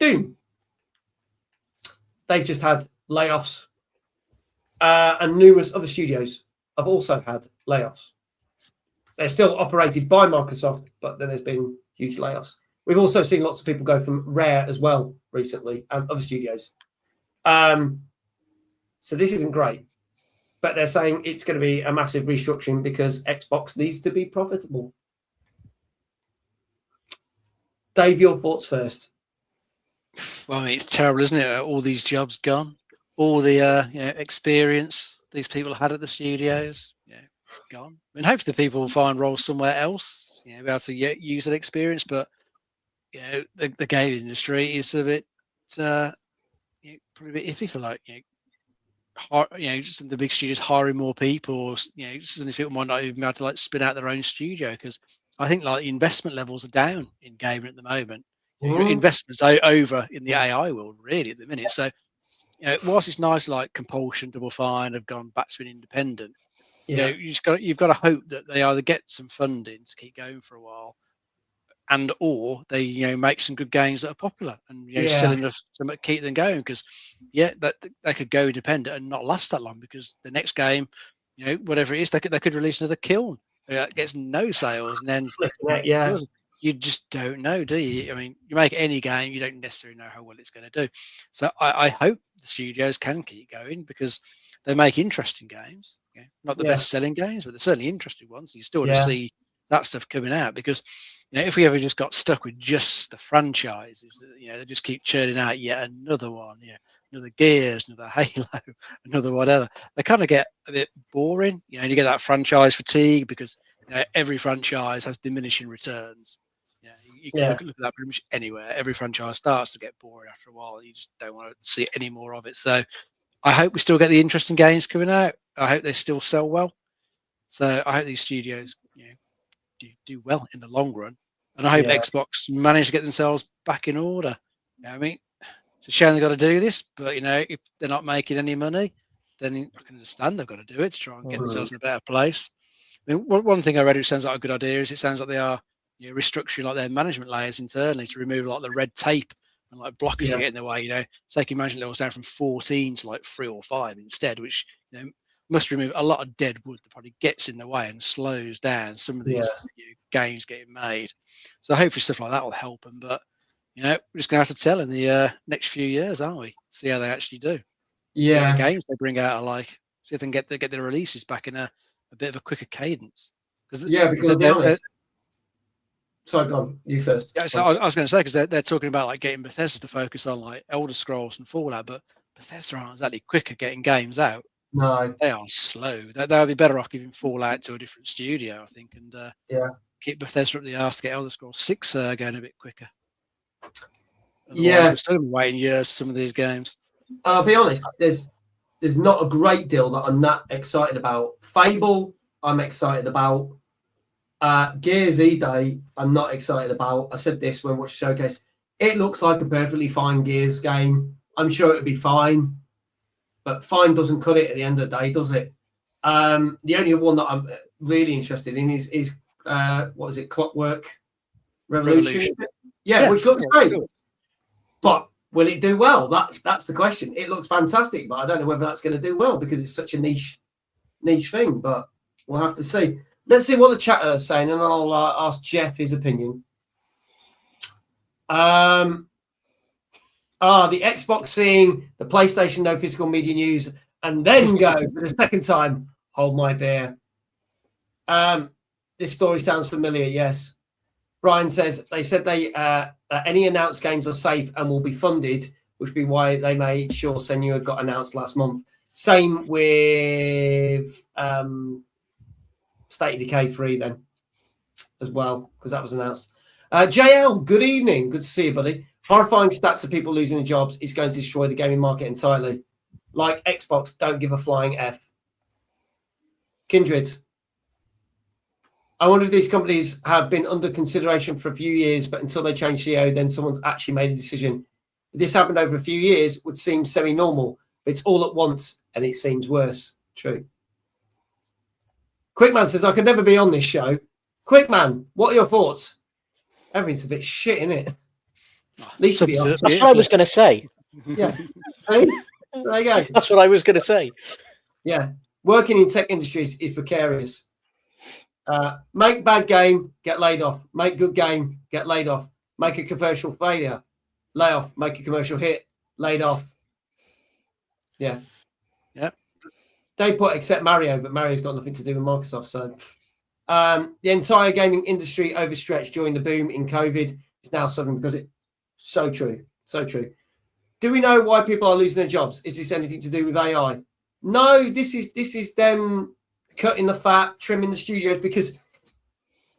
Doom. They've just had layoffs. And numerous other studios have also had layoffs. They're still operated by Microsoft, but then there's been huge layoffs. We've also seen lots of people go from Rare as well recently, and other studios. So this isn't great. But they're saying it's going to be a massive restructuring because Xbox needs to be profitable. Dave, your thoughts first. Well, I mean, it's terrible, isn't it? All these jobs gone. All the experience these people had at the studios, gone. I mean, hopefully people will find roles somewhere else, be able to use that experience. But the game industry is a bit, probably a bit iffy for just the big studios hiring more people, or some of these people might not even be able to spin out their own studio, because I think the investment levels are down in gaming at the moment. Investments over in the AI world really at the minute. So. Whilst it's nice, like Compulsion, Double Fine have gone back to an independent. You've got to hope that they either get some funding to keep going for a while, and or they make some good games that are popular and sell enough to keep them going. Because that they could go independent and not last that long, because the next game, whatever it is, they could release another Kiln. It gets no sales, and then you just don't know, do you? I mean, you make any game, you don't necessarily know how well it's going to do. So I hope the studios can keep going, because they make interesting games. Not the best-selling games, but they're certainly interesting ones. You still want to see that stuff coming out, because if we ever just got stuck with just the franchises, they just keep churning out yet another one, another Gears, another Halo, another whatever. They kind of get a bit boring, and you get that franchise fatigue, because every franchise has diminishing returns. You can look at that pretty much anywhere. Every franchise starts to get boring after a while. You just don't want to see any more of it. So I hope we still get the interesting games coming out. I hope they still sell well. So I hope these studios do well in the long run. And I hope Xbox manage to get themselves back in order. I mean, it's a shame they've got to do this, but if they're not making any money, then I can understand they've got to do it to try and get themselves in a better place. I mean, one thing I read which sounds like a good idea is it sounds like they are restructuring their management layers internally to remove the red tape and blockers that get in their way. So they can management levels down from 14 to 3 or 5 instead, which must remove a lot of dead wood that probably gets in the way and slows down some of these games getting made. So hopefully stuff like that will help them. But we're just going to have to tell in the next few years, aren't we? See how they actually do. See how the games they bring out are like. See if they can get the releases back in a bit of a quicker cadence. Because they're sorry, go on. You first. Yeah, so I was going to say, because they're talking about like getting Bethesda to focus on like Elder Scrolls and Fallout, but Bethesda aren't exactly quick at getting games out. No, they are slow. They'll be better off giving Fallout to a different studio, I think, and keep Bethesda up the arse to get Elder Scrolls 6 going a bit quicker. Otherwise, we're still waiting years for some of these games. I'll be honest. There's not a great deal that I'm that excited about. Fable, I'm excited about. Gears E-Day, I'm not excited about. I said this when we watched the showcase. It looks like a perfectly fine Gears game. I'm sure it'll be fine, but fine doesn't cut it at the end of the day, does it? The only one that I'm really interested in is what is it? Clockwork Revolution. Yeah, which looks great. But will it do well? That's the question. It looks fantastic, but I don't know whether that's going to do well because it's such a niche thing. But we'll have to see. Let's see what the chat is saying, and I'll ask Geoff his opinion. The Xbox seeing the PlayStation no physical media news, and then go for the second time. Hold my beer. This story sounds familiar. Yes. Brian says they said any announced games are safe and will be funded, which would be why they made sure Senua got announced last month. Same with State of Decay 3 then as well, because that was announced. JL, good evening. Good to see you, buddy. Horrifying stats of people losing their jobs is going to destroy the gaming market entirely. Like Xbox, don't give a flying F. Kindred. I wonder if these companies have been under consideration for a few years, but until they change CEO, then someone's actually made a decision. If this happened over a few years, would seem semi-normal, but it's all at once, and it seems worse. True. Quickman says, I could never be on this show. Quickman, what are your thoughts? Everything's a bit shit, isn't it? That's what I was going to say. Yeah. Hey, there you go. That's what I was going to say. Yeah. Working in tech industries is precarious. Make bad game, get laid off. Make good game, get laid off. Make a commercial failure, lay off. Make a commercial hit, laid off. Yeah. Yeah. They put except Mario, but Mario's got nothing to do with Microsoft. So the entire gaming industry overstretched during the boom in COVID is now suffering because it's so true. So true. Do we know why people are losing their jobs? Is this anything to do with AI? No, this is them cutting the fat, trimming the studios, because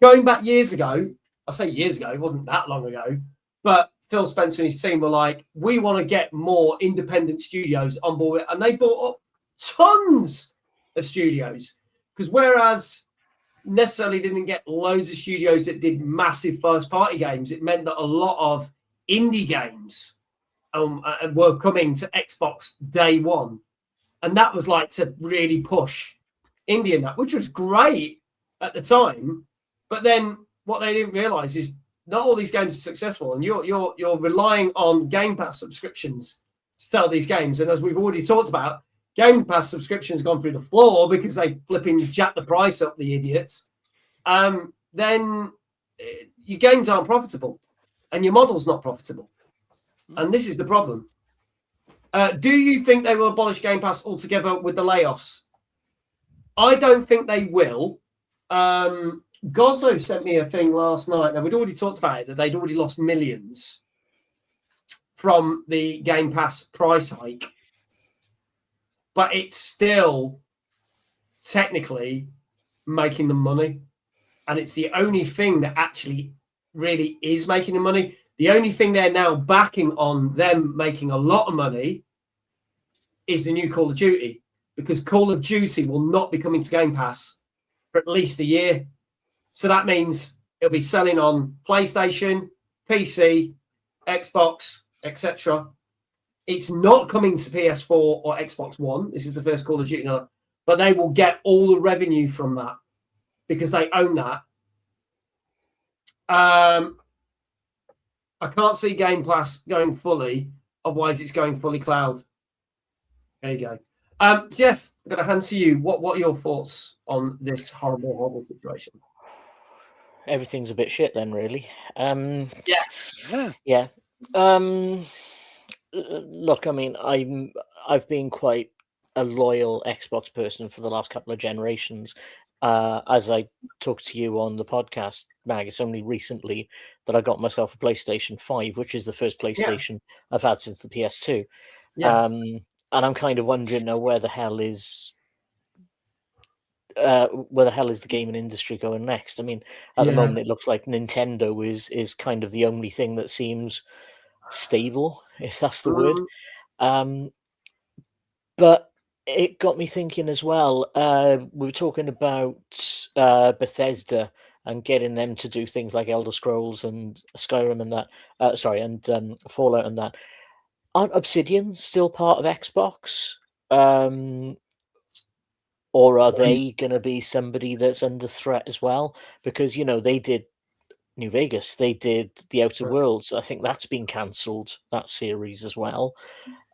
going back years ago, I say years ago, it wasn't that long ago, but Phil Spencer and his team were like, we want to get more independent studios on board, and they bought up tons of studios, because whereas necessarily didn't get loads of studios that did massive first-party games, it meant that a lot of indie games were coming to Xbox day one, and that was like to really push indie in that, which was great at the time. But then what they didn't realize is not all these games are successful, and you're relying on Game Pass subscriptions to sell these games. And as we've already talked about, Game Pass subscriptions gone through the floor because they flipping jack the price up, the idiots. Then your games aren't profitable and your model's not profitable. And this is the problem. Do you think they will abolish Game Pass altogether with the layoffs? I don't think they will. Gozzo sent me a thing last night. Now, we'd already talked about it, that they'd already lost millions from the Game Pass price hike. But it's still technically making them money. And it's the only thing that actually really is making them money. The only thing they're now backing on them making a lot of money is the new Call of Duty, because Call of Duty will not be coming to Game Pass for at least a year. So that means it'll be selling on PlayStation, PC, Xbox, etc. It's not coming to PS4 or Xbox One. This is the first Call of Duty, but they will get all the revenue from that because they own that. I can't see Game Pass going fully. Otherwise, it's going fully cloud. There you go. Geoff, I'm going to hand to you. What are your thoughts on this horrible situation? Everything's a bit shit then, really. Yeah. Look, I mean, I've been quite a loyal Xbox person for the last couple of generations. As I talked to you on the podcast, Mag, it's only recently that I got myself a PlayStation 5, which is the first PlayStation I've had since the PS2. Yeah. And I'm kind of wondering now where the hell is the gaming industry going next? I mean, at the moment, it looks like Nintendo is kind of the only thing that seems stable, if that's the word. But it got me thinking as well. We were talking about Bethesda and getting them to do things like Elder Scrolls and Skyrim and that. And Fallout and that. Aren't Obsidian still part of Xbox? Or are they going to be somebody that's under threat as well? Because, they did New Vegas, they did The Outer Worlds. I think that's been cancelled, that series as well.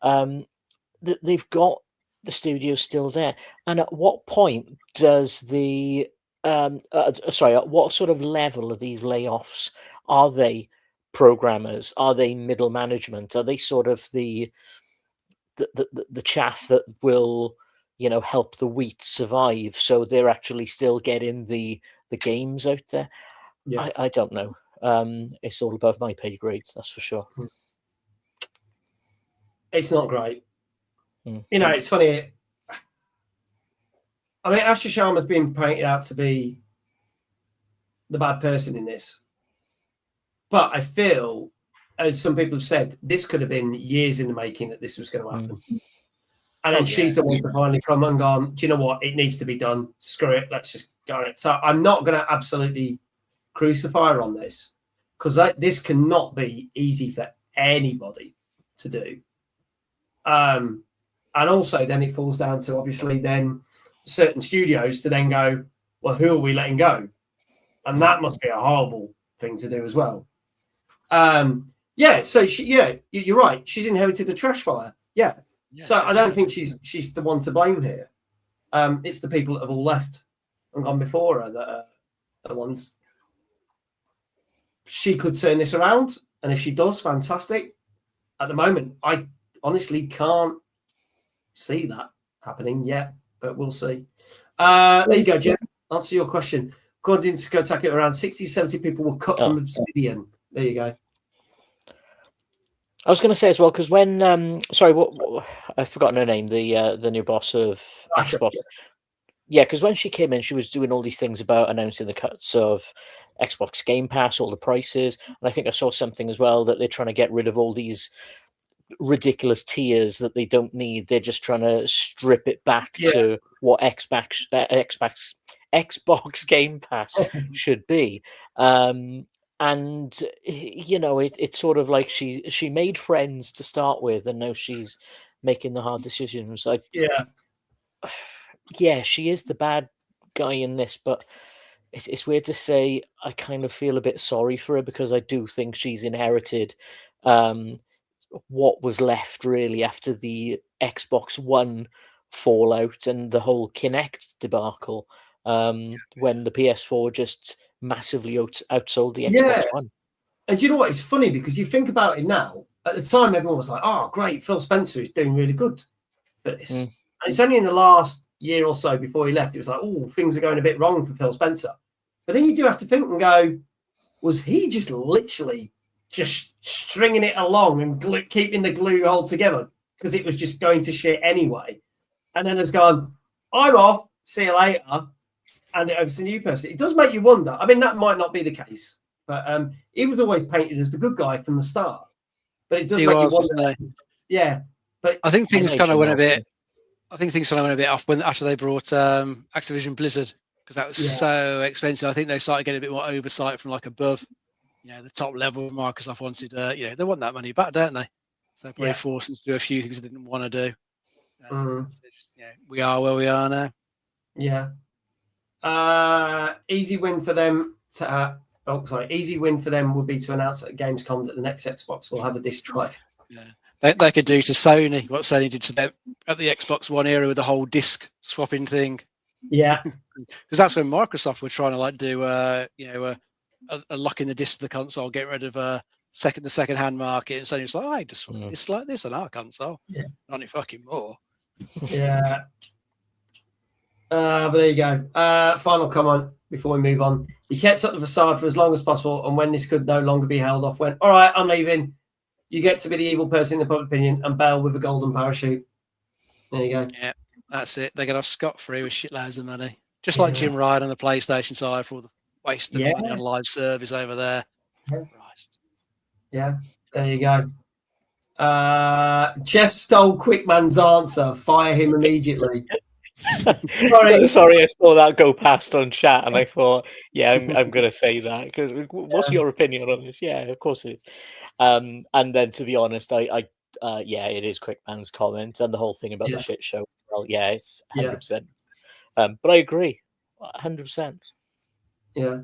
They've got the studio still there. And at what point does at what sort of level are these layoffs? Are they programmers? Are they middle management? Are they sort of the chaff that will help the wheat survive, so they're actually still getting the games out there? I don't know. It's all above my pay grades, that's for sure. It's not great. It's funny. I mean, Asher Sharma's been painted out to be the bad person in this, but I feel, as some people have said, this could have been years in the making that this was going to happen. And then she's the one to finally come and gone, do you know what? It needs to be done. Screw it. Let's just go on it. So I'm not going to absolutely crucify her on this, because this cannot be easy for anybody to do. And also then it falls down to, obviously, then certain studios to then go, well, who are we letting go? And that must be a horrible thing to do as well. So you're right. She's inherited the trash fire. Yeah. So I don't think she's the one to blame here. It's the people that have all left and gone before her that are the ones. She could turn this around, and if she does, fantastic. At the moment, I honestly can't see that happening yet, but we'll see. There you go, Geoff. Answer your question. According to Kotaku, around 60-70 people were cut from Obsidian. There you go. I was going to say as well, because when what I've forgotten her name, the new boss of Xbox. Yeah, because when she came in, she was doing all these things about announcing the cuts of Xbox Game Pass, all the prices, and I think I saw something as well that they're trying to get rid of all these ridiculous tiers that they don't need. They're just trying to strip it back to what Xbox Game Pass should be. And it's sort of like she made friends to start with, and now she's making the hard decisions. She is the bad guy in this, but it's weird to say. I kind of feel a bit sorry for her, because I do think she's inherited what was left really after the Xbox One fallout and the whole Kinect debacle, when the PS4 just massively outsold the Xbox One. And do you know what? It's funny, because you think about it now. At the time, everyone was like, oh, great, Phil Spencer is doing really good for this. And it's only in the last year or so before he left, it was like, oh, things are going a bit wrong for Phil Spencer. But then you do have to think and go, was he just literally just stringing it along and keeping the glue all together because it was just going to shit anyway? And then has gone, I'm off, see you later, and it was a new person. It does make you wonder. I mean, that might not be the case, but he was always painted as the good guy from the start. But it does make you wonder. Yeah, but I think things kind of went a bit. I think things kind of went a bit off after they brought Activision Blizzard, because that was so expensive. I think they started getting a bit more oversight from like above, the top level of Microsoft wanted. They want that money back, don't they? So probably forced them to do a few things they didn't want to do. So just, we are where we are now. Yeah. Easy win for them easy win for them would be to announce at Gamescom that the next Xbox will have a disc drive. Yeah. They could do to Sony what Sony did to them at the Xbox One era with the whole disc swapping thing. Yeah, because that's when Microsoft were trying to like do a lock in the disc of the console, get rid of the second hand market, and Sony was like, I just want disc like this on our console, not any fucking more. Yeah. But there you go. Final comment before we move on. He kept up the facade for as long as possible, and when this could no longer be held off, went, all right, I'm leaving. You get to be the evil person in the public opinion and bail with a golden parachute. There you go. Yeah, that's it. They get off scot-free with shitloads of money. Just like Jim Ryan on the PlayStation side for all the waste of money on live service over there. Christ. Yeah, there you go. Geoff stole Quickman's answer. Fire him immediately. Sorry, I saw that go past on chat, and I thought, I'm going to say that because what's your opinion on this? Yeah, of course it is. And then, to be honest, it is Quickman's comment and the whole thing about the shit show. Well, it's 100%. But I agree, 100%. Yeah,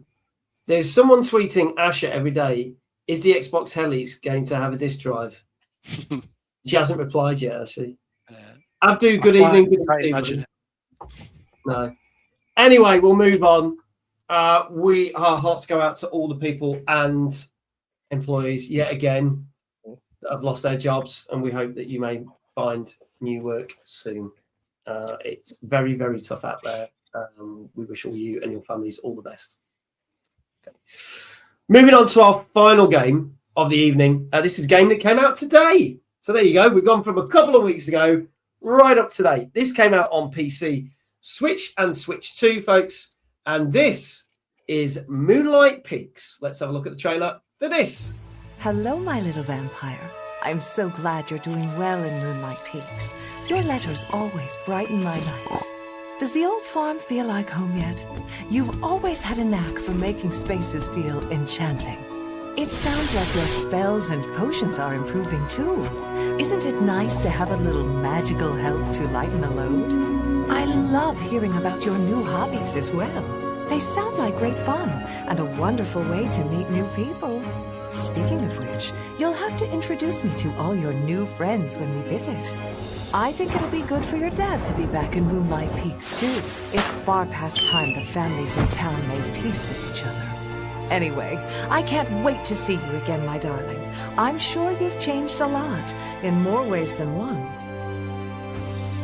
there's someone tweeting Asher every day. Is the Xbox Helix going to have a disk drive? She hasn't replied yet, actually. Abdu, good evening. Good evening. No. Anyway, we'll move on. Our hearts go out to all the people and employees yet again that have lost their jobs, and we hope that you may find new work soon. It's very, very tough out there. We wish all you and your families all the best. Okay. Moving on to our final game of the evening. This is a game that came out today. So there you go. We've gone from a couple of weeks ago right up to date. This came out on PC, Switch, and Switch 2, folks. And this is Moonlight Peaks. Let's have a look at the trailer for this. Hello, my little vampire. I'm so glad you're doing well in Moonlight Peaks. Your letters always brighten my nights. Does the old farm feel like home yet? You've always had a knack for making spaces feel enchanting. It sounds like your spells and potions are improving too. Isn't it nice to have a little magical help to lighten the load? I love hearing about your new hobbies as well. They sound like great fun and a wonderful way to meet new people. Speaking of which, you'll have to introduce me to all your new friends when we visit. I think it'll be good for your dad to be back in Moonlight Peaks too. It's far past time the families in town made peace with each other. Anyway, I can't wait to see you again, my darling. I'm sure you've changed a lot, in more ways than one.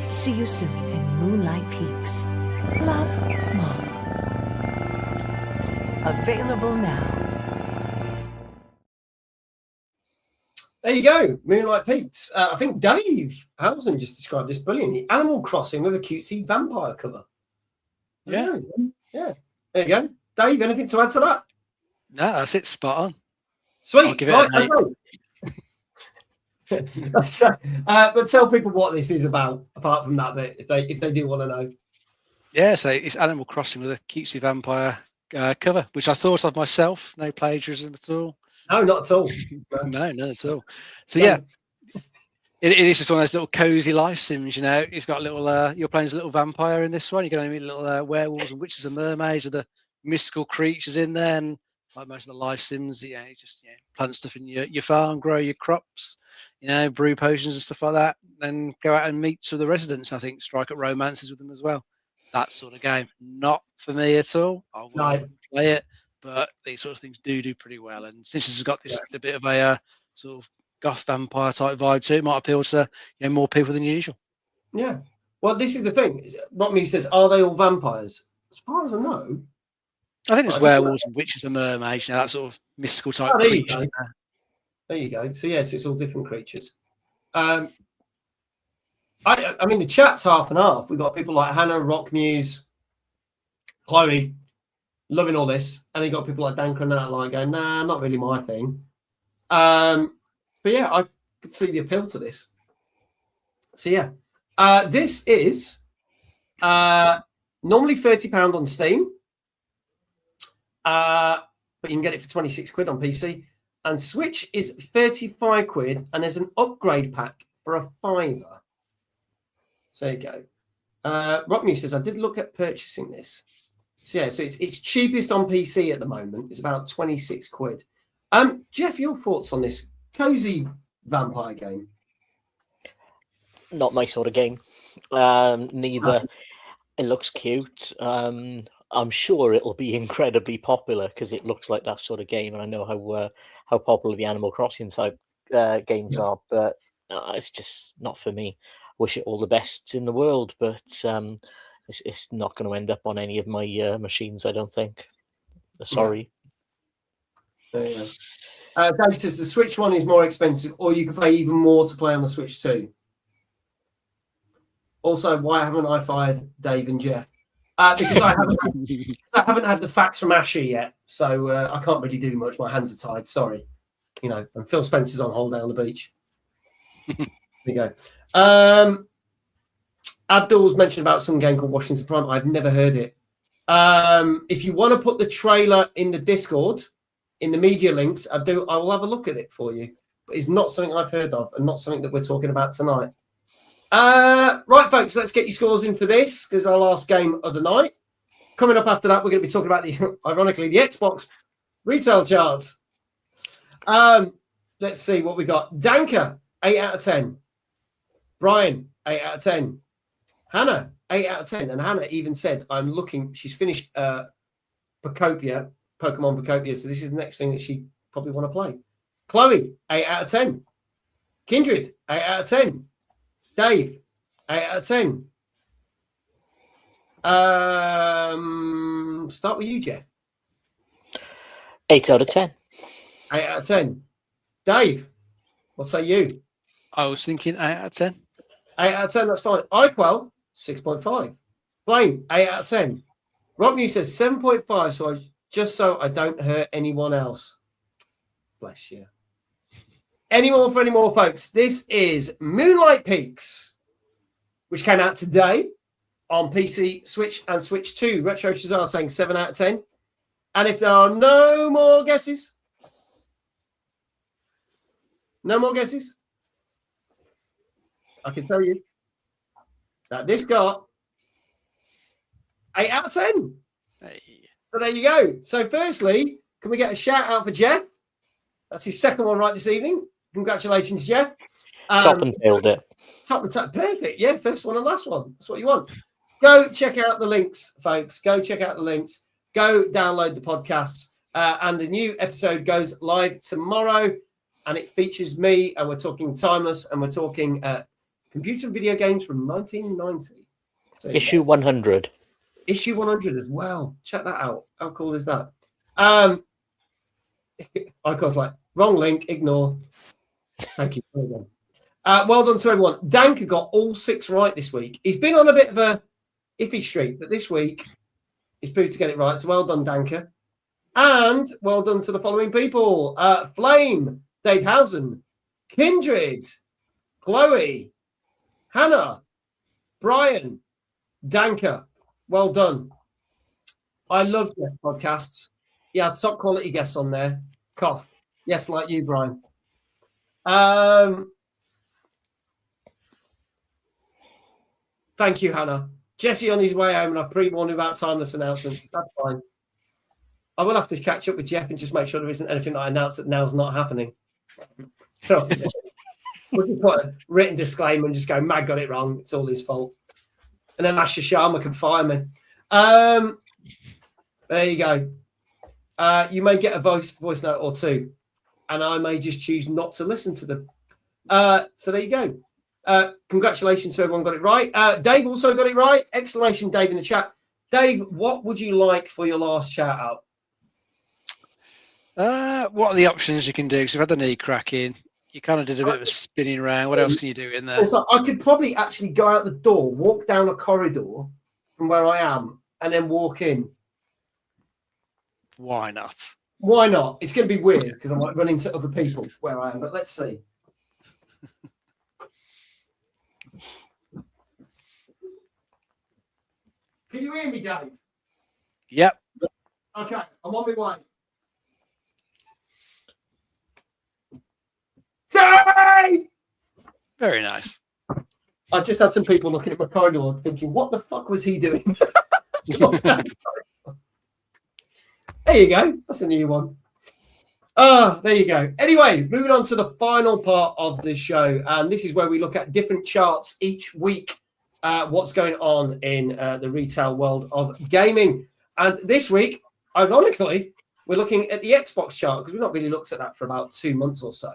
See you soon in Moonlight Peaks. Love, Mom. Available now. There you go, Moonlight Peaks. I think Dave Housen just described this brilliantly. Animal Crossing with a cutesy vampire cover. Yeah. There you go. Dave, anything to add to that? No, that's it. Spot on. Sweet. I'll give it an 8. But tell people what this is about, apart from that bit, if they do want to know. Yeah, so it's Animal Crossing with a cutesy vampire cover, which I thought of myself. No plagiarism at all. No, not at all. No, none at all. So yeah, it is just one of those little cozy life sims. You know, it's got a little. You're playing as a little vampire in this one. You're going to meet little werewolves and witches and mermaids, with the mystical creatures in there. And like most of the life sims, you just plant stuff in your farm, grow your crops, brew potions and stuff like that, and go out and meet some of the residents. I think strike up romances with them as well. That sort of game, not for me at all. I wouldn't play it. But these sort of things do pretty well, and since it's got this a bit of a sort of goth vampire type vibe to it, might appeal to more people than usual. Yeah, well, this is the thing. Rockme says, "Are they all vampires?" As far as I know, I think there's werewolves and witches and mermaids, that sort of mystical type creature. There you go. So yes, it's all different creatures. I mean, the chat's half and half. We've got people like Hannah, Rock Muse, Chloe. Loving all this, and then you got people like Dan Cronat like going, nah, not really my thing. But yeah, I could see the appeal to this. So yeah, this is normally £30 on Steam, but you can get it for 26 quid on PC. And Switch is 35 quid, and there's an upgrade pack for a £5. So there you go. Rockme says, I did look at purchasing this. So yeah, so it's cheapest on PC at the moment. It's about 26 quid. Geoff, your thoughts on this cozy vampire game? Not my sort of game. Neither. It looks cute. I'm sure it'll be incredibly popular because it looks like that sort of game, and I know how popular the Animal Crossing type games are. But it's just not for me. Wish it all the best in the world, but it's not going to end up on any of my machines. I don't think. Sorry. Dave says the Switch one is more expensive, or you can pay even more to play on the Switch 2. Also, why haven't I fired Dave and Geoff? Because I haven't had the facts from Asher yet, so I can't really do much. My hands are tied. Sorry, and Phil Spencer's on holiday on the beach. There you go. Abdul's mentioned about some game called Washington Prime. I've never heard it. If you want to put the trailer in the Discord, in the media links, I will have a look at it for you. But it's not something I've heard of, and not something that we're talking about tonight. Right, folks, let's get your scores in for this, because our last game of the night. Coming up after that, we're going to be talking about ironically, the Xbox retail charts. Let's see what we got. Danka, 8 out of 10. Brian, 8 out of 10. Hannah, 8 out of 10. And Hannah even said, I'm looking, she's finished Pokemon Pokopia, so this is the next thing that she probably want to play. Chloe, 8 out of 10. Kindred, 8 out of 10. Dave, 8 out of 10. Start with you, Geoff. 8 out of 10. 8 out of 10. Dave, what say you? I was thinking 8 out of 10. 8 out of 10, that's fine. Iquel, 6.5. Blaine, 8 out of 10. Rocknew says 7.5, so I don't hurt anyone else. Bless you. Any more for any more, folks? This is Moonlight Peaks, which came out today on PC, Switch, and Switch 2. Retro Shazar saying 7 out of 10. And if there are no more guesses, I can tell you that this got 8 out of 10. Hey. So there you go. So firstly, can we get a shout out for Geoff? That's his second one right this evening. Congratulations, Geoff. Top and tailed it. Top and tail. Perfect. Yeah, first one and last one. That's what you want. Go check out the links, folks. Go check out the links. Go download the podcasts. And the new episode goes live tomorrow. And it features me. And we're talking Timeless. And we're talking computer and video games from 1990. So, Issue 100. Issue 100 as well. Check that out. How cool is that? I was like, wrong link, ignore. Thank you. Well done. Well done to everyone. Danka got all 6 right this week. He's been on a bit of a iffy streak, but this week he's proved to get it right. So well done, Danka. And well done to the following people. Flame, Dave Housen, Kindred, Chloe, Hannah, Brian, Danka. Well done. I love Geoff podcasts. He has top quality guests on there. Cough. Yes, like you, Brian. Thank you, Hannah. Jesse on his way home, and I pre-warned him about Timeless announcements. That's fine. I will have to catch up with Geoff and just make sure there isn't anything that I announced that now's not happening. So we can put a written disclaimer and just go, Mag got it wrong. It's all his fault. And then Asher Sharma can fire me. There you go. You may get a voice note or two, and I may just choose not to listen to them. So there you go. Congratulations to everyone got it right. Dave also got it right. Exclamation Dave in the chat. Dave, what would you like for your last shout out? What are the options you can do? Because you've had the knee cracking. You kind of did a bit of a spinning around. What else can you do in there? So I could probably actually go out the door, walk down a corridor from where I am, and then walk in. Why not? Why not? It's going to be weird because I might run into other people where I am, but let's see. Can you hear me, Dave? Yep. Okay, I'm on my way. Dave! Very nice. I just had some people looking at my corridor thinking, what the fuck was he doing? There you go. That's a new one. There you go. Anyway, moving on to the final part of the show. And this is where we look at different charts each week. What's going on in the retail world of gaming. And this week, ironically, we're looking at the Xbox chart because we've not really looked at that for about 2 months or so.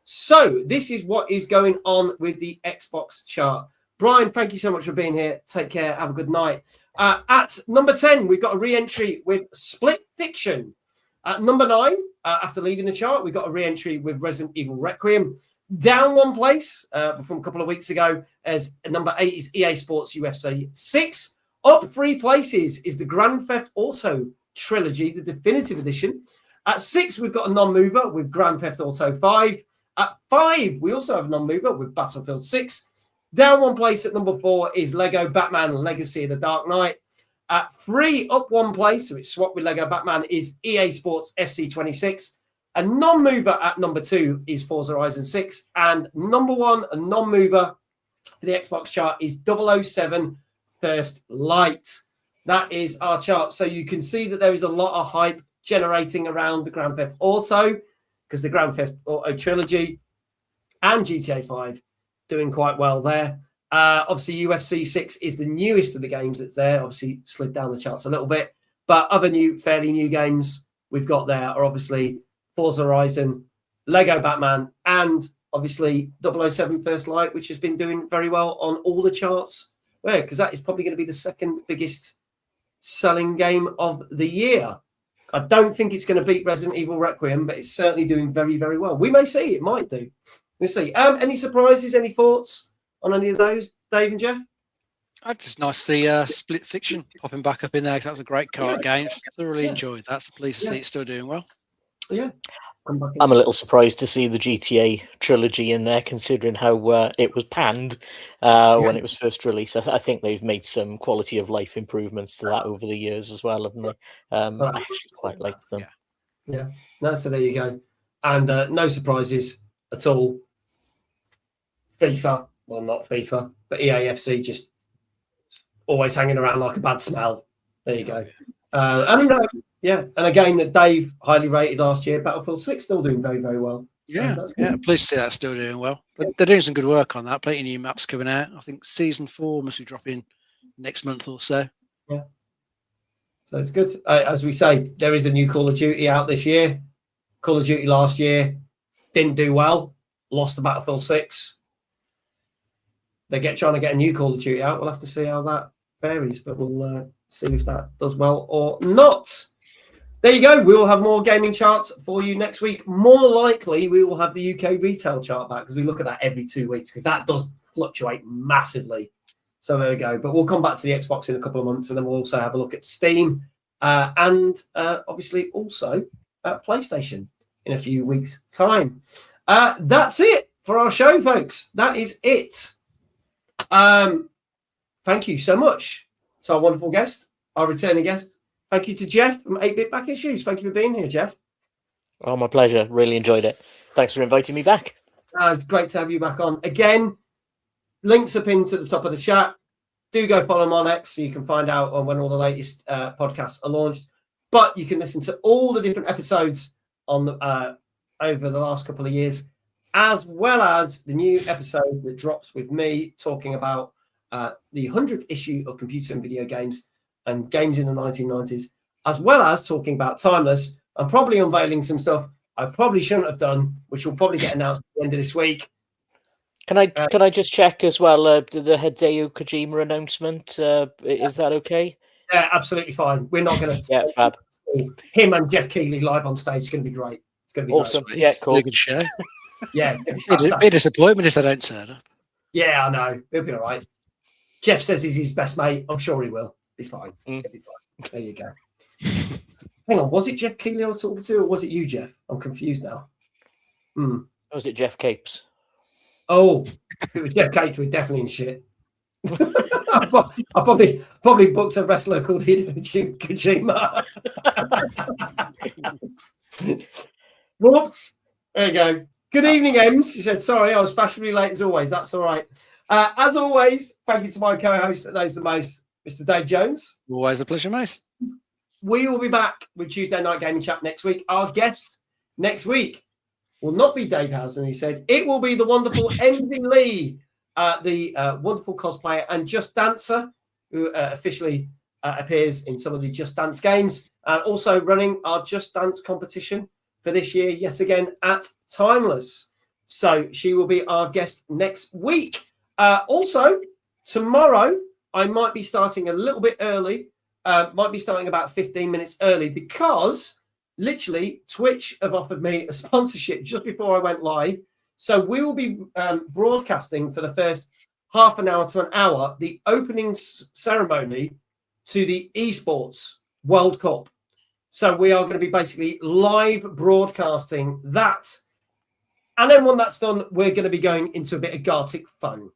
So this is what is going on with the Xbox chart. Brian, thank you so much for being here. Take care. Have a good night. At number 10, we've got a re-entry with Split Fiction. At number 9, after leaving the chart, we've got a re-entry with Resident Evil Requiem. Down one place from a couple of weeks ago, as number 8 is EA Sports UFC 6. Up 3 places is the Grand Theft Auto trilogy, the definitive edition. At 6, we've got a non-mover with Grand Theft Auto 5. At 5, we also have a non-mover with Battlefield 6. Down one place at number 4 is Lego Batman Legacy of the Dark Knight. At 3, up one place, so it's swapped with Lego Batman, is EA Sports FC 26. A non-mover at number 2 is Forza Horizon 6. And number 1, a non-mover for the Xbox chart is 007 First Light. That is our chart. So you can see that there is a lot of hype generating around the Grand Theft Auto, because the Grand Theft Auto trilogy and GTA 5 doing quite well there. Obviously, UFC 6 is the newest of the games that's there. Obviously, slid down the charts a little bit. But other fairly new games we've got there are obviously Forza Horizon, Lego Batman, and obviously 007 First Light, which has been doing very well on all the charts. Well, because that is probably going to be the second biggest selling game of the year. I don't think it's going to beat Resident Evil Requiem, but it's certainly doing very, very well. We may see. It might do. We'll see. Any surprises, any thoughts on any of those, Dave and Geoff? Just nice to see Split Fiction popping back up in there, because that was a great card game. Thoroughly enjoyed that. So pleased to see it's still doing well. Yeah. I'm a little surprised to see the GTA trilogy in there, considering how it was panned when it was first released. I think they've made some quality of life improvements to that over the years as well, haven't they? I actually quite like them. Yeah. No, so there you go. And no surprises at all. FIFA, well, not FIFA, but EAFC just always hanging around like a bad smell. There you go. And a game that Dave highly rated last year, Battlefield 6, still doing very, very well. So pleased to see that still doing well. They're doing some good work on that. Plenty of new maps coming out. I think Season 4 must be dropping next month or so. Yeah. So it's good. As we say, there is a new Call of Duty out this year. Call of Duty last year didn't do well. Lost to Battlefield 6. They're trying to get a new Call of Duty out. We'll have to see how that varies, but we'll see if that does well or not. There you go. We will have more gaming charts for you next week. More likely, we will have the UK retail chart back, because we look at that every 2 weeks, because that does fluctuate massively. So there we go. But we'll come back to the Xbox in a couple of months, and then we'll also have a look at Steam and obviously also PlayStation in a few weeks' time. That's it for our show, folks. That is it. Thank you so much to our wonderful guest, our returning guest. Thank you to Geoff from 8-Bit Back Issues. Thank you for being here, Geoff. Oh, my pleasure. Really enjoyed it. Thanks for inviting me back. It's great to have you back on. Again, links are pinned to the top of the chat. Do go follow them on X so you can find out on when all the latest podcasts are launched. But you can listen to all the different episodes on over the last couple of years, as well as the new episode that drops with me talking about the 100th issue of Computer and Video Games and games in the 1990s, as well as talking about Timeless. I'm probably unveiling some stuff I probably shouldn't have done, which will probably get announced at the end of this week. Can I just check as well the Hideo Kojima announcement? Is that okay? Yeah, absolutely fine. We're not going to fab. Him and Jeff Keighley live on stage. It's going to be great. It's going to be awesome. Great. Yeah, cool. It's a good show. Yeah, it'd be a disappointment if they don't turn up. Yeah, I know. It'll be all right. Jeff says he's his best mate. I'm sure he will. Be fine. He'll be fine. There you go. Hang on, was it Jeff Keighley I was talking to, or was it you, Jeff? I'm confused now. Was it Jeff Capes? Oh, if it was Jeff Capes, we're definitely in shit. I probably booked a wrestler called Hideo Kojima. Whoops. There you go. Good evening, Ems. She said, sorry, I was fashionably late as always. That's all right. As always, thank you to my co-host that knows the most, Mr. Dave Jones. Always a pleasure, mate. We will be back with Tuesday Night Gaming Chat next week. Our guest next week will not be Dave Housen, he said. It will be the wonderful Enzy Lee, the wonderful cosplayer and Just Dancer, who officially appears in some of the Just Dance games, and also running our Just Dance competition for this year, yet again, at Timeless. So she will be our guest next week. Also, tomorrow, I might be starting a little bit early, might be starting about 15 minutes early, because literally Twitch have offered me a sponsorship just before I went live. So we will be broadcasting for the first half an hour to an hour the opening ceremony to the Esports World Cup. So we are going to be basically live broadcasting that. And then when that's done, we're going to be going into a bit of Gartic phone.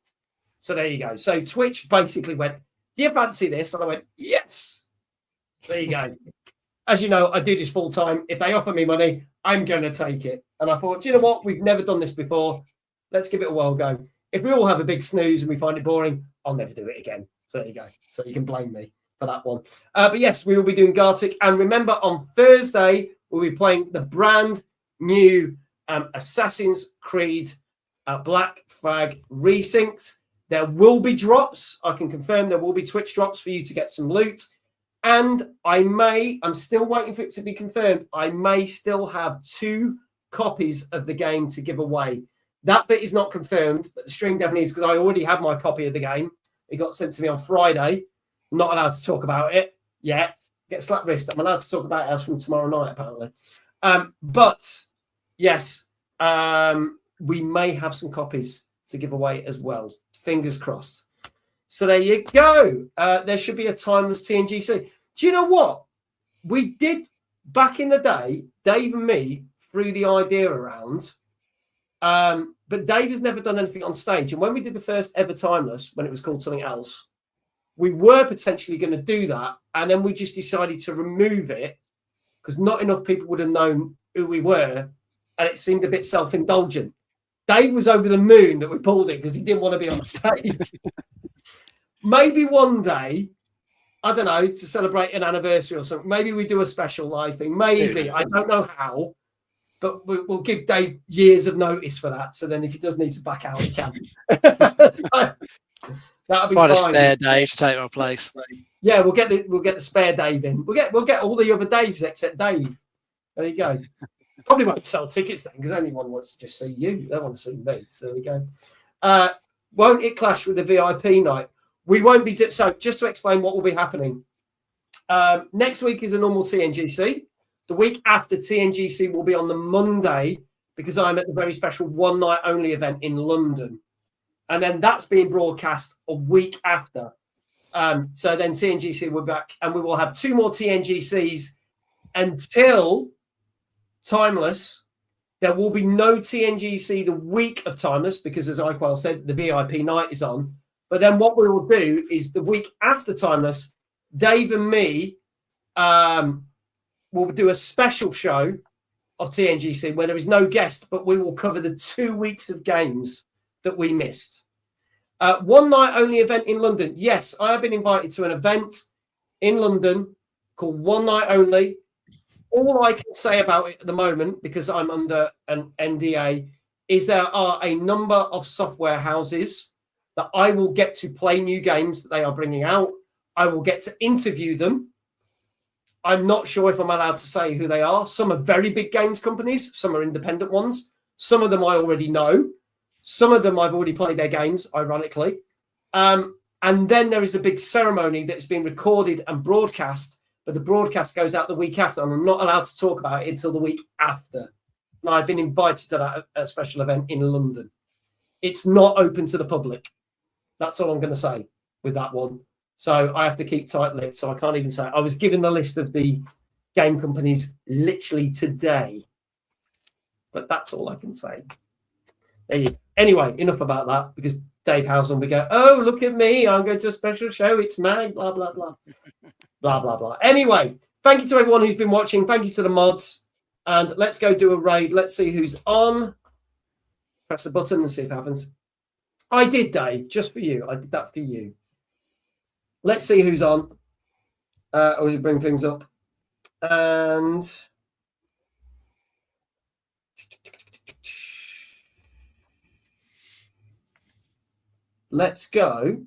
So there you go. So Twitch basically went, do you fancy this? And I went, yes. There you go. As you know, I do this full time. If they offer me money, I'm going to take it. And I thought, do you know what? We've never done this before. Let's give it a whirl go. If we all have a big snooze and we find it boring, I'll never do it again. So there you go. So you can blame me for that one. But yes, we will be doing Gartic. And remember, on Thursday, we'll be playing the brand new Assassin's Creed Black Flag Resynced. There will be drops. I can confirm there will be Twitch drops for you to get some loot. And I'm still waiting for it to be confirmed, I may still have 2 copies of the game to give away. That bit is not confirmed, but the stream definitely is, because I already had my copy of the game. It got sent to me on Friday. I'm not allowed to talk about it yet. Get slapped wrist. I'm allowed to talk about it as from tomorrow night, apparently. But yes, we may have some copies to give away as well. Fingers crossed. So there you go. There should be a Timeless TNGC. Do you know what? We did back in the day, Dave and me threw the idea around. But Dave has never done anything on stage. And when we did the first ever Timeless, when it was called something else, we were potentially going to do that. And then we just decided to remove it because not enough people would have known who we were. And it seemed a bit self-indulgent. Dave was over the moon that we pulled it because he didn't want to be on stage. Maybe one day, I don't know, to celebrate an anniversary or something, maybe we do a special live thing. Maybe. I don't know how. But we'll give Dave years of notice for that. So then if he does need to back out, he can. So that'll be fine. A spare Dave to take my place. Yeah, we'll get the spare Dave in. We'll get all the other Daves except Dave. There you go. Probably won't sell tickets then, because anyone wants to just see you. They want to see me. So there we go. Won't it clash with the VIP night? We won't be. So just to explain what will be happening. Next week is a normal TNGC. The week after TNGC will be on the Monday, because I'm at the very special one night only event in London. And then that's being broadcast a week after. So then TNGC will be back, and we will have 2 more TNGCs until Timeless. There will be no TNGC the week of Timeless, because as Iquel said, the VIP night is on. But then what we will do is the week after Timeless, Dave and me will do a special show of TNGC where there is no guest, but we will cover the 2 weeks of games that we missed. One night only event in London. Yes, I have been invited to an event in London called One Night Only. All I can say about it at the moment, because I'm under an NDA, is there are a number of software houses that I will get to play new games that they are bringing out. I will get to interview them. I'm not sure if I'm allowed to say who they are. Some are very big games companies. Some are independent ones. Some of them I already know. Some of them I've already played their games, ironically. And then there is a big ceremony that's been recorded and broadcast, but the broadcast goes out the week after, and I'm not allowed to talk about it until the week after. And I've been invited to that special event in London. It's not open to the public. That's all I'm going to say with that one. So I have to keep tight-lipped, so I can't even say. I was given the list of the game companies literally today, but that's all I can say. There you go. Anyway, enough about that, because Dave Housen, we go, oh, look at me, I'm going to a special show, it's mag, blah, blah, blah. Blah, blah, blah. Anyway, thank you to everyone who's been watching. Thank you to the mods. And let's go do a raid. Let's see who's on. Press the button and see if it happens. I did, Dave, just for you. I did that for you. Let's see who's on. Always bring things up. And let's go.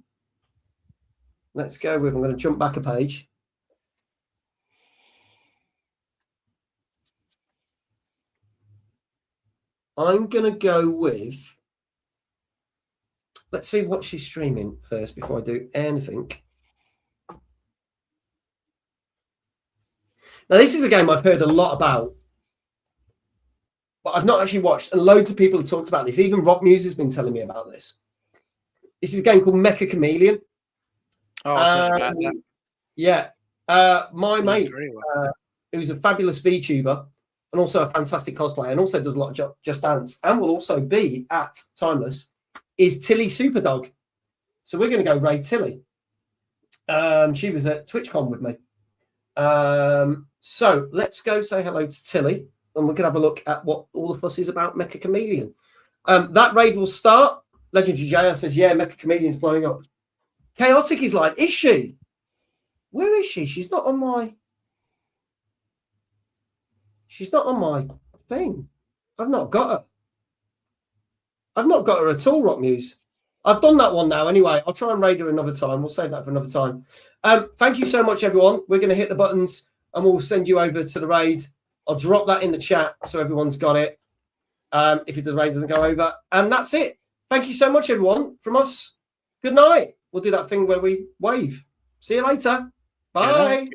Let's go with, I'm going to jump back a page. I'm going to go with, let's see what she's streaming first before I do anything. Now, this is a game I've heard a lot about, but I've not actually watched, and loads of people have talked about this. Even Rock Muse has been telling me about this. This is a game called Mecha Chameleon. Oh, I've heard about that. Yeah. My mate, who's a fabulous VTuber and also a fantastic cosplayer and also does a lot of Just Dance and will also be at Timeless, is Tilly Superdog. So we're going to go raid Tilly. She was at TwitchCon with me. So let's go say hello to Tilly and we're going to have a look at what all the fuss is about Mecha Chameleon. That raid will start. Legendary JR says, yeah, Mecha Chameleon's blowing up. Chaotic is like, is she? Where is she? She's not on my thing. I've not got her. I've not got her at all, Rock Muse. I've done that one now anyway. I'll try and raid her another time. We'll save that for another time. Thank you so much, everyone. We're going to hit the buttons and we'll send you over to the raid. I'll drop that in the chat so everyone's got it. If the raid doesn't go over. And that's it. Thank you so much, everyone. From us, good night. We'll do that thing where we wave. See you later. Bye.